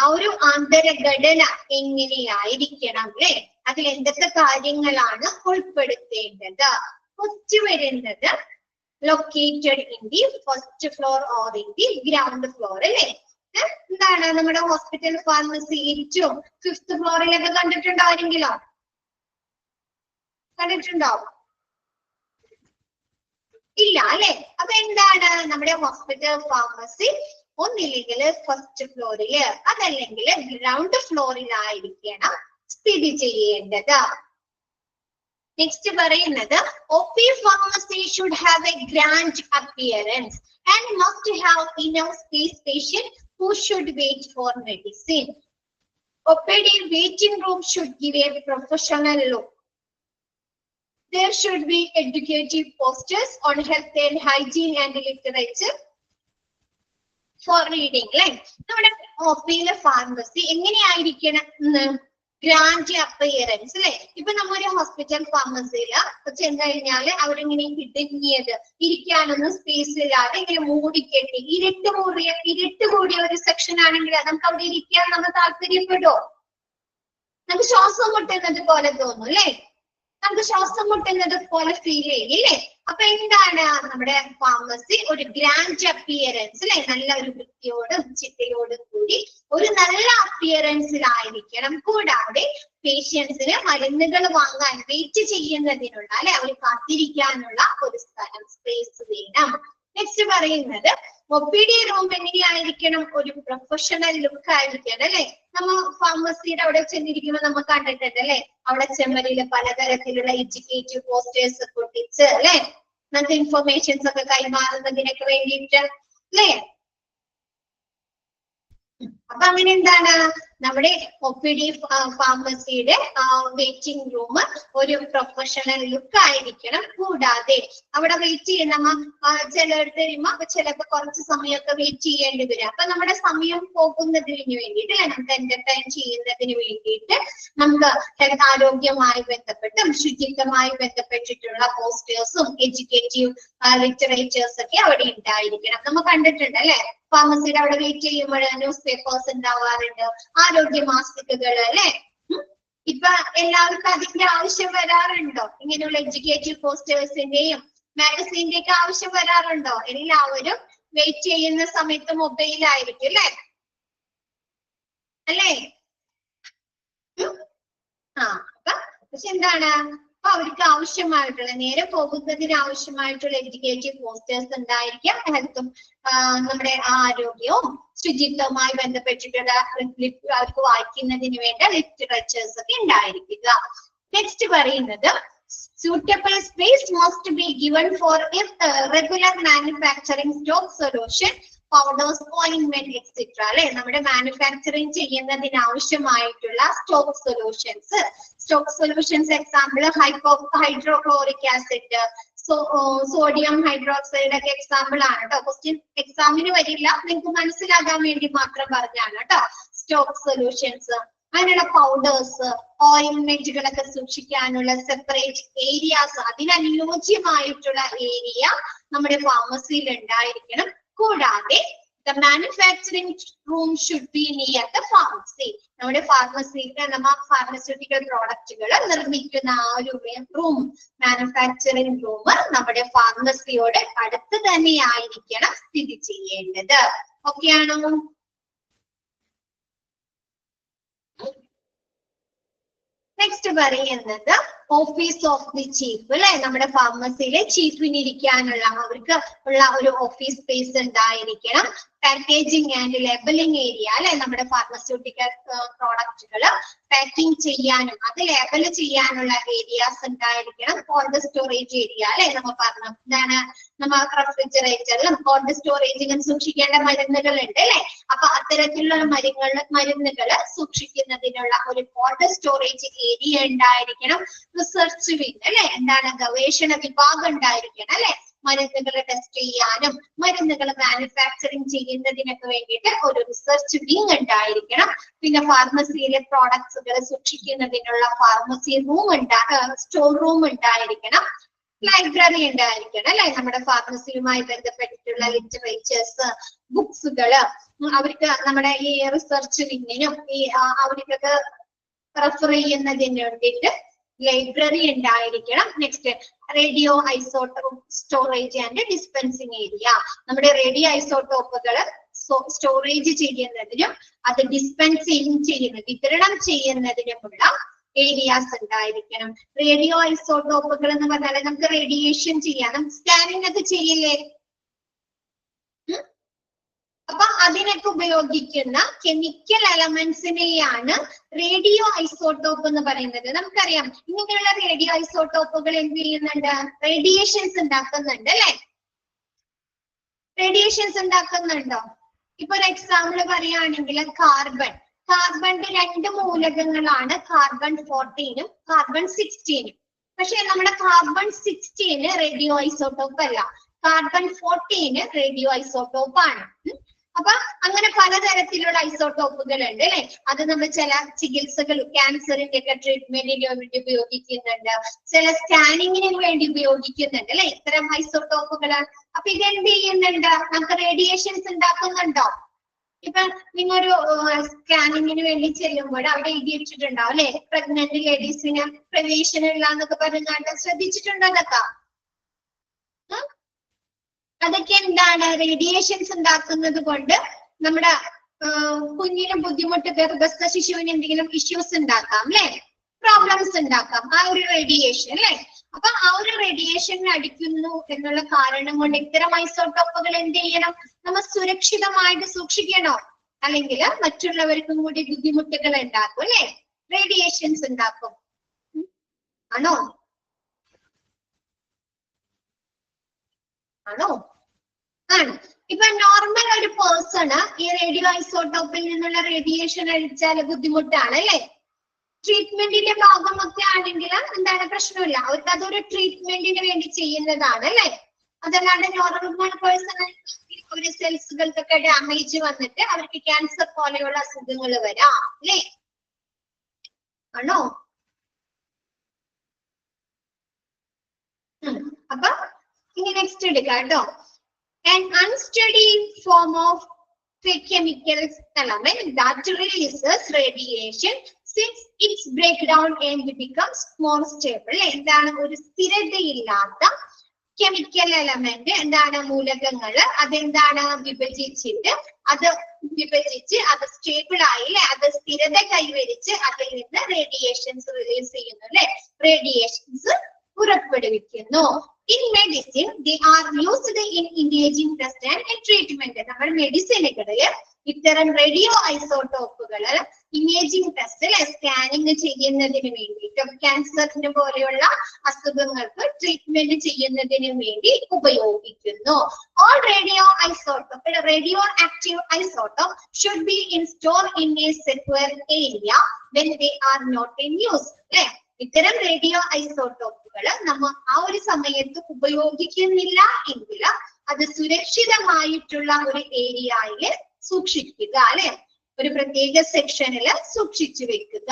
ആ ഒരു ആന്തരഘടന എങ്ങനെയായിരിക്കണം അല്ലെ, അതിൽ എന്തൊക്കെ കാര്യങ്ങളാണ് ഉൾപ്പെടുത്തേണ്ടത്. ഫസ്റ്റ് വരുന്നത് located in the first floor or in the ground floor അല്ലെ. എന്താണ് നമ്മുടെ ഹോസ്പിറ്റൽ ഫാർമസി ഏറ്റവും 5th ഫ്ലോറിലൊക്കെ കണ്ടിട്ടുണ്ടോ? ആരെങ്കിലോ കണ്ടിട്ടുണ്ടോ? ഇല്ല അല്ലെ. അപ്പൊ എന്താണ് നമ്മുടെ ഹോസ്പിറ്റൽ ഫാർമസി ഒന്നില്ലെങ്കിൽ ഫസ്റ്റ് ഫ്ലോറില് അതല്ലെങ്കിൽ ഗ്രൗണ്ട് ഫ്ലോറിലായിരിക്കണം സ്ഥിതി ചെയ്യേണ്ടത്. നെക്സ്റ്റ് പറയുന്നത് OP pharmacy should have a grand appearance and must have enough space patient who should wait for medicine. OPD waiting room should give a professional look. There should be educative posters on health and hygiene and literature for reading. Like നമ്മുടെ OPയിലെ ഫാർമസി എങ്ങനെയായിരിക്കണം എന്ന് ഗ്രാൻഡ് അപ്പിയറൻസ് അല്ലെ. ഇപ്പൊ നമ്മൊരു ഹോസ്പിറ്റൽ ഫാർമസിയില് ചെന്ന് കഴിഞ്ഞാല് അവരിങ്ങനെ ഇടുങ്ങിയത് ഇരിക്കാനൊന്നും സ്പേസ് ഇല്ലാതെ ഇങ്ങനെ മൂടിക്കെട്ടി ഇരുട്ട് കൂടിയ ഒരു സെക്ഷൻ ആണെങ്കിൽ നമുക്ക് അവിടെ ഇരിക്കാൻ നമ്മൾ താല്പര്യപ്പെടുമോ? നമുക്ക് ശ്വാസം മുട്ടുന്നത് പോലെ തോന്നും അല്ലെ. നമുക്ക് ശ്വാസം മുട്ടുന്നത് പോലെ ഫീൽ ചെയ്യില്ലേ? അപ്പൊ എന്താണ് നമ്മുടെ ഫാർമസി ഒരു ഗ്രാൻഡ് അപ്പിയറൻസ് അല്ലെ, നല്ല ഒരു വൃത്തിയോടും ചിട്ടയോടും കൂടി ഒരു നല്ല അപ്പിയറൻസിലായിരിക്കണം. കൂടാതെ പേഷ്യൻസിന് മരുന്നുകൾ വാങ്ങാൻ വെയിറ്റ് ചെയ്യുന്നതിനുള്ള അല്ലെ, അവർ കാത്തിരിക്കാനുള്ള ഒരു സ്ഥലം സ്പേസ് വേണം. നെക്സ്റ്റ് പറയുന്നത് OPD റൂം എങ്ങനെയായിരിക്കണം? ഒരു പ്രൊഫഷണൽ ലുക്ക് ആയിരിക്കണം അല്ലെ. നമ്മൾ ഫാർമസിയുടെ അവിടെ ചെന്നിരിക്കുമ്പോൾ നമ്മൾ കണ്ടിട്ടുണ്ട് അല്ലെ, അവിടെ ചെമ്മലില് പലതരത്തിലുള്ള എഡ്യൂക്കേറ്റീവ് പോസ്റ്റേഴ്സ് പൊട്ടിച്ച് അല്ലെ, അങ്ങനത്തെ ഇൻഫർമേഷൻസ് ഒക്കെ കൈമാറുന്നതിനൊക്കെ വേണ്ടിയിട്ട് അല്ലെ. അപ്പൊ അങ്ങനെ എന്താണ് നമ്മുടെ OPD ഫാർമസിയുടെ വെയിറ്റിംഗ് റൂം ഒരു പ്രൊഫഷണൽ ലുക്ക് ആയിരിക്കണം. കൂടാതെ അവിടെ വെയിറ്റ് ചെയ്യുന്ന ചിലയിടത്ത് കഴിയുമ്പോ ചിലപ്പോ കുറച്ച് സമയമൊക്കെ വെയിറ്റ് ചെയ്യേണ്ടി വരും. അപ്പൊ നമ്മുടെ സമയം പോകുന്നതിന് വേണ്ടിയിട്ട് അല്ലെ, നമുക്ക് എന്റർടൈൻ ചെയ്യുന്നതിന് വേണ്ടിയിട്ട് നമുക്ക് ആരോഗ്യവുമായി ബന്ധപ്പെട്ടും ശുചിത്വമായി ബന്ധപ്പെട്ടിട്ടുള്ള പോസ്റ്റേഴ്സും എഡ്യൂക്കേറ്റീവ് ലിറ്ററേച്ചേഴ്സ് ഒക്കെ അവിടെ ഉണ്ടായിരിക്കണം. നമ്മൾ കണ്ടിട്ടുണ്ട് അല്ലെ, ഫാർമസിയുടെ അവിടെ വെയിറ്റ് ചെയ്യുമ്പോൾ ന്യൂസ് പേപ്പേഴ്സ് ഉണ്ടാവാറുണ്ട്, ആരോഗ്യ മാസികകൾ അല്ലെ. ഇപ്പൊ എല്ലാവർക്കും അതിന്റെ ആവശ്യം വരാറുണ്ടോ? ഇങ്ങനെയുള്ള എഡ്യൂക്കേറ്റീവ് പോസ്റ്റേഴ്സിന്റെയും മാഗസീന്റെ ഒക്കെ ആവശ്യം വരാറുണ്ടോ? എല്ലാവരും വെയിറ്റ് ചെയ്യുന്ന സമയത്ത് മൊബൈലായിരിക്കും അല്ലേ? അപ്പൊ പക്ഷെ എന്താണ്, അപ്പൊ അവർക്ക് ആവശ്യമായിട്ടുള്ള നേരെ പോകുന്നതിന് ആവശ്യമായിട്ടുള്ള എഡ്യൂക്കേറ്റീവ് പോസ്റ്റേഴ്സ് ഉണ്ടായിരിക്കാം. ഹെൽത്തും നമ്മുടെ ആരോഗ്യവും ശുചിത്വവുമായി ബന്ധപ്പെട്ടിട്ടുള്ള അവർക്ക് വായിക്കുന്നതിന് വേണ്ട ലിറ്ററേച്ചേഴ്സ് ഒക്കെ ഉണ്ടായിരിക്കുക. നെക്സ്റ്റ് പറയുന്നത് suitable space must be given for regular manufacturing stock solution, powders, ointment, etc. അല്ലെ, നമ്മുടെ മാനുഫാക്ചറിങ് ചെയ്യുന്നതിന് ആവശ്യമായിട്ടുള്ള stock solutions example hydrochloric acid, sodium hydroxide ഒക്കെ എക്സാമ്പിൾ ആണ് കേട്ടോ. ക്വസ്റ്റ്യൻ എക്സാമിന് വരില്ല, നിങ്ങൾക്ക് മനസ്സിലാകാൻ വേണ്ടി മാത്രം പറഞ്ഞാണ് കേട്ടോ. സ്റ്റോക്ക് സൊല്യൂഷൻസ്, അങ്ങനെയുള്ള പൗഡേഴ്സ്, ഓയിൽമെന്റുകളൊക്കെ സൂക്ഷിക്കാനുള്ള സെപ്പറേറ്റ് ഏരിയാസ്, അതിനനുയോജ്യമായിട്ടുള്ള ഏരിയ നമ്മുടെ ഫാർമസിയിൽ ഉണ്ടായിരിക്കണം. കൂടാതെ the manufacturing room should be near the pharmacy. നമ്മുടെ ഫാർമസിയിൽ ഫാർമസ്യൂട്ടിക്കൽ പ്രോഡക്റ്റുകൾ നിർമ്മിക്കുന്ന ആ ഒരു റൂം, മാനുഫാക്ചറിംഗ് റൂം നമ്മുടെ ഫാർമസിയോട് അടുത്ത് തന്നെ ആയിരിക്കണം സ്ഥിതി ചെയ്യേണ്ടത്. ഓക്കെ ആണോ? നെക്സ്റ്റ് പറയുന്നത് ഓഫീസ് ഓഫ് ദി ചീഫ് അല്ലെ. നമ്മുടെ ഫാർമസിയിലെ ചീഫിന് ഇരിക്കാനുള്ള അവർക്ക് ഉള്ള ഒരു ഓഫീസ് സ്പേസ് ഉണ്ടായിരിക്കണം. പാക്കേജിങ് ആൻഡ് ലേബലിംഗ് ഏരിയ അല്ലെ, നമ്മുടെ ഫാർമസ്യൂട്ടിക്കൽ പ്രോഡക്റ്റുകൾ പാക്കിംഗ് ചെയ്യാനും അത് ലേബൽ ചെയ്യാനുള്ള ഏരിയാസ് ഉണ്ടായിരിക്കണം. കോൾഡ് സ്റ്റോറേജ് ഏരിയ അല്ലെ, നമ്മൾ പറഞ്ഞു എന്താണ്, നമ്മൾ റെഫ്രിജറേറ്ററിലും കോൾഡ് സ്റ്റോറേജിലും സൂക്ഷിക്കേണ്ട മരുന്നുകൾ ഉണ്ട് അല്ലെ. അപ്പൊ അത്തരത്തിലുള്ള മരുന്നുകൾ സൂക്ഷിക്കുന്നതിനുള്ള ഒരു കോൾഡ് സ്റ്റോറേജ് ഏരിയ ഉണ്ടായിരിക്കണം. റിസർച്ച് വിങ് അല്ലെ, എന്താണ്, ഗവേഷണ വിഭാഗം ഉണ്ടായിരിക്കണം അല്ലെ. മരുന്നുകൾ ടെസ്റ്റ് ചെയ്യാനും മരുന്നുകൾ മാനുഫാക്ചറിങ് ചെയ്യുന്നതിനൊക്കെ വേണ്ടിയിട്ട് ഒരു റിസർച്ച് വിങ് ഉണ്ടായിരിക്കണം. പിന്നെ ഫാർമസിയിലെ പ്രോഡക്ട്സുകൾ സൂക്ഷിക്കുന്നതിനുള്ള ഫാർമസി റൂം സ്റ്റോർ റൂം ഉണ്ടായിരിക്കണം. ലൈബ്രറി ഉണ്ടായിരിക്കണം അല്ലെ, നമ്മുടെ ഫാർമസിയുമായി ബന്ധപ്പെട്ടിട്ടുള്ള ലിറ്ററേച്ചേഴ്സ്, ബുക്സുകള് അവർക്ക് നമ്മുടെ ഈ റിസർച്ച് വിങ്ങിനും അവർക്കൊക്കെ റെഫർ ചെയ്യുന്നതിന് വേണ്ടിയിട്ട് ലൈബ്രറി ഉണ്ടായിരിക്കണം. Next radio isotope storage and dispensing area, നമ്മുടെ റേഡിയോ ഐസോട്ടോപ്പുകൾ സ്റ്റോറേജ് ചെയ്യുന്നതിനും അത് വിതരണം ചെയ്യുന്നതിനുമുള്ള ഏരിയാസ് ഉണ്ടായിരിക്കണം. റേഡിയോ ഐസോട്ടോപ്പുകൾ എന്ന് പറഞ്ഞാൽ നമുക്ക് റേഡിയേഷൻ ചെയ്യാം, സ്കാനിങ് ഒക്കെ ചെയ്യില്ലേ. അപ്പൊ അതിനൊക്കെ ഉപയോഗിക്കുന്ന കെമിക്കൽ എലമെന്റ്സിനെയാണ് റേഡിയോ ഐസോട്ടോപ്പ് എന്ന് പറയുന്നത്. നമുക്കറിയാം ഇങ്ങനെയുള്ള റേഡിയോ ഐസോട്ടോപ്പുകൾ എന്ത് ചെയ്യുന്നുണ്ട്, റേഡിയേഷൻസ് ഉണ്ടാക്കുന്നുണ്ട് അല്ലെ. റേഡിയേഷൻസ് ഉണ്ടാക്കുന്നുണ്ടോ? ഇപ്പൊ ഒരു എക്സാമ്പിൾ പറയുകയാണെങ്കിൽ കാർബണിന്റെ 2 മൂലകങ്ങളാണ് കാർബൺ 14ഉം കാർബൺ 16ഉം. പക്ഷെ നമ്മുടെ കാർബൺ 16 റേഡിയോ ഐസോട്ടോപ്പ് അല്ല, കാർബൺ 14 റേഡിയോ ഐസോട്ടോപ്പ് ആണ്. അപ്പൊ അങ്ങനെ പലതരത്തിലുള്ള ഐസോട്ടോപ്പുകൾ ഉണ്ട് അല്ലെ. അത് നമ്മൾ ചില ചികിത്സകൾ ക്യാൻസറിന്റെ ഒക്കെ ട്രീറ്റ്മെന്റിന് വേണ്ടി ഉപയോഗിക്കുന്നുണ്ട്, ചില സ്കാനിങ്ങിന് വേണ്ടി ഉപയോഗിക്കുന്നുണ്ട് അല്ലെ, ഇത്തരം ഐസോട്ടോപ്പുകൾ. അപ്പൊ ഇതെന്ത് ചെയ്യുന്നുണ്ട്, നമുക്ക് റേഡിയേഷൻസ് ഉണ്ടാക്കുന്നുണ്ടോ? ഇപ്പൊ നിങ്ങൊരു സ്കാനിങ്ങിന് വേണ്ടി ചെല്ലുമ്പോൾ അവിടെ എഴുതി വെച്ചിട്ടുണ്ടാവും അല്ലെ, പ്രഗ്നന്റ് ലേഡീസിന് പ്രവേശനമില്ല എന്നൊക്കെ പറഞ്ഞാൽ ശ്രദ്ധിച്ചിട്ടുണ്ടോ അതൊക്കെ? അതൊക്കെ എന്താണ്, റേഡിയേഷൻസ് ഉണ്ടാക്കുന്നത് കൊണ്ട് നമ്മുടെ കുഞ്ഞിന് ബുദ്ധിമുട്ട്, ഗർഭസ്ഥ ശിശുവിന് എന്തെങ്കിലും ഇഷ്യൂസ് ഉണ്ടാക്കാം അല്ലെ, പ്രോബ്ലംസ് ഉണ്ടാക്കാം ആ ഒരു റേഡിയേഷൻ അല്ലെ. അപ്പൊ ആ ഒരു റേഡിയേഷൻ അടിക്കുന്നു എന്നുള്ള കാരണം കൊണ്ട് ഇത്തരം ഐസോട്ടോപ്പുകൾ എന്ത് ചെയ്യണം, നമ്മൾ സുരക്ഷിതമായിട്ട് സൂക്ഷിക്കണോ, അല്ലെങ്കിൽ മറ്റുള്ളവർക്കും കൂടി ബുദ്ധിമുട്ടുകൾ ഉണ്ടാക്കും അല്ലെ, റേഡിയേഷൻസ് ഉണ്ടാക്കും. ആണോ ആണോ ആണ്. ഇപ്പൊ നോർമൽ ഒരു പേഴ്സണ് ഈ റേഡിയോ ഐസോട്ടോപ്പിൽ നിന്നുള്ള റേഡിയേഷൻ അടിച്ചാൽ ബുദ്ധിമുട്ടാണ് അല്ലെ. ട്രീറ്റ്മെന്റിന്റെ ഭാഗമൊക്കെ ആണെങ്കിൽ എന്താണ്, പ്രശ്നമില്ല, അവർക്ക് അതൊരു ട്രീറ്റ്മെന്റിന് വേണ്ടി ചെയ്യുന്നതാണ് അല്ലെ. അതല്ലാണ്ട് നോർമൽ പേഴ്സൺ ഒരു സെൽസുകൾക്കൊക്കെ ഡാമേജ് വന്നിട്ട് അവർക്ക് ക്യാൻസർ പോലെയുള്ള അസുഖങ്ങൾ വരാം അല്ലെ. ആണോ? അപ്പൊ ഇനി നെക്സ്റ്റ് എടുക്കാം കേട്ടോ. An unsteady form of chemical element that releases radiation since its breakdown and becomes more stable. എന്താണ്, ഒരു സ്ഥിരതയില്ലാത്ത കെമിക്കൽ എലമെന്റ്, എന്താണ്, മൂലകങ്ങൾ, അതെന്താണ് വിഭജിച്ച് അത് സ്റ്റേബിൾ ആയി, അത് സ്ഥിരത കൈവരിച്ച് അതിൽ നിന്ന് റേഡിയേഷൻസ് റിലീസ് ചെയ്യുന്നു അല്ലെ, റേഡിയേഷൻസ് പുറപ്പെടുവിക്കുന്നു. In medicine, they are used in imaging test and treatment. നമ്മൾ മെഡിസിനുകളിൽ ഇത്തരം റേഡിയോ ഐസോട്ടോപ്പുകൾ ഇമേജിംഗ് ടെസ്റ്റിൽ സ്കാനിങ് ചെയ്യുന്നതിന് വേണ്ടിയിട്ടും ക്യാൻസറിന് പോലെയുള്ള അസുഖങ്ങൾക്ക് ട്രീറ്റ്മെന്റ് ചെയ്യുന്നതിന് വേണ്ടി ഉപയോഗിക്കുന്നു. All radio active isotope should be installed in a secure area when they are not in use. ഇത്തരം റേഡിയോ ഐസോട്ടോപ്പുകൾ നമ്മൾ ആ ഒരു സമയത്ത് ഉപയോഗിക്കുന്നില്ല എങ്കിൽ അത് സുരക്ഷിതമായിട്ടുള്ള ഒരു ഏരിയയിൽ സൂക്ഷിക്കുക അല്ലെ, ഒരു പ്രത്യേക സെക്ഷനിൽ സൂക്ഷിച്ചു വെക്കുക.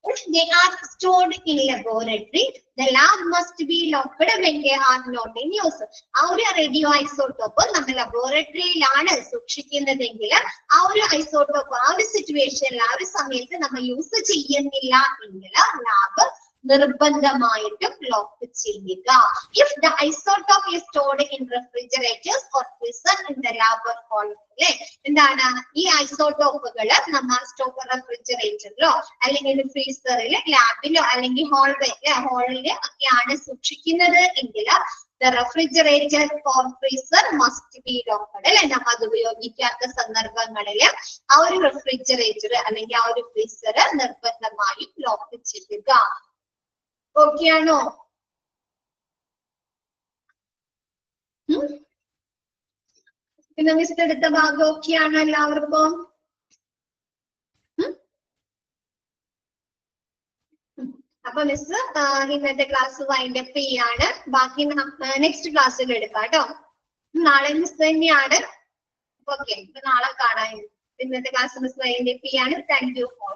If they are stored in laboratory, the lab must be locked when they are not in use. ആ ഒരു റേഡിയോ ഐസോട്ടോപ്പ് നമ്മൾ ലബോറട്ടറിയിലാണ് സൂക്ഷിക്കുന്നതെങ്കിൽ ആ ഒരു ഐസോട്ടോപ്പ് ആ ഒരു സിറ്റുവേഷനിൽ ആ ഒരു സമയത്ത് നമ്മൾ യൂസ് ചെയ്യുന്നില്ല എങ്കിൽ ലാബ് നിർബന്ധമായിട്ടും ലോക്ക് ചെയ്യുക. If the isotope is stored in refrigerators or freezer in the lab or hall, എന്താണ്, ഈ ഐസോട്ടോപ്പുകൾ നമ്മൾ റെഫ്രിജറേറ്ററിലോ അല്ലെങ്കിൽ ഫ്രീസറിൽ ലാബിലോ അല്ലെങ്കിൽ ഹോളില് ഒക്കെയാണ് സൂക്ഷിക്കുന്നത് എങ്കിൽ the refrigerator or freezer must be locked അല്ലെ. നമ്മൾ അത് ഉപയോഗിക്കാത്ത സന്ദർഭങ്ങളിൽ ആ ഒരു റെഫ്രിജറേറ്റർ അല്ലെങ്കിൽ ആ ഒരു ഫ്രീസർ നിർബന്ധമായും ലോക്ക് ചെയ്യുക. ഓക്കെ ആണോ? പിന്നെ മിസ് എടുത്ത ഭാഗം ഓക്കെയാണോ എല്ലാവർക്കും? അപ്പൊ മിസ് ഇന്നത്തെ ക്ലാസ് വൈൻഡ് അപ്പ് ചെയ്യാണ്. ബാക്കി നെക്സ്റ്റ് ക്ലാസ്സിൽ എടുക്കാം കേട്ടോ. നാളെ മിസ് തന്നെയാണ്. ഓക്കെ, നാളെ കാണാം. ഇന്നത്തെ ക്ലാസ് മിസ് വൈൻഡ് അപ്പ് ചെയ്യാണ്. Thank you for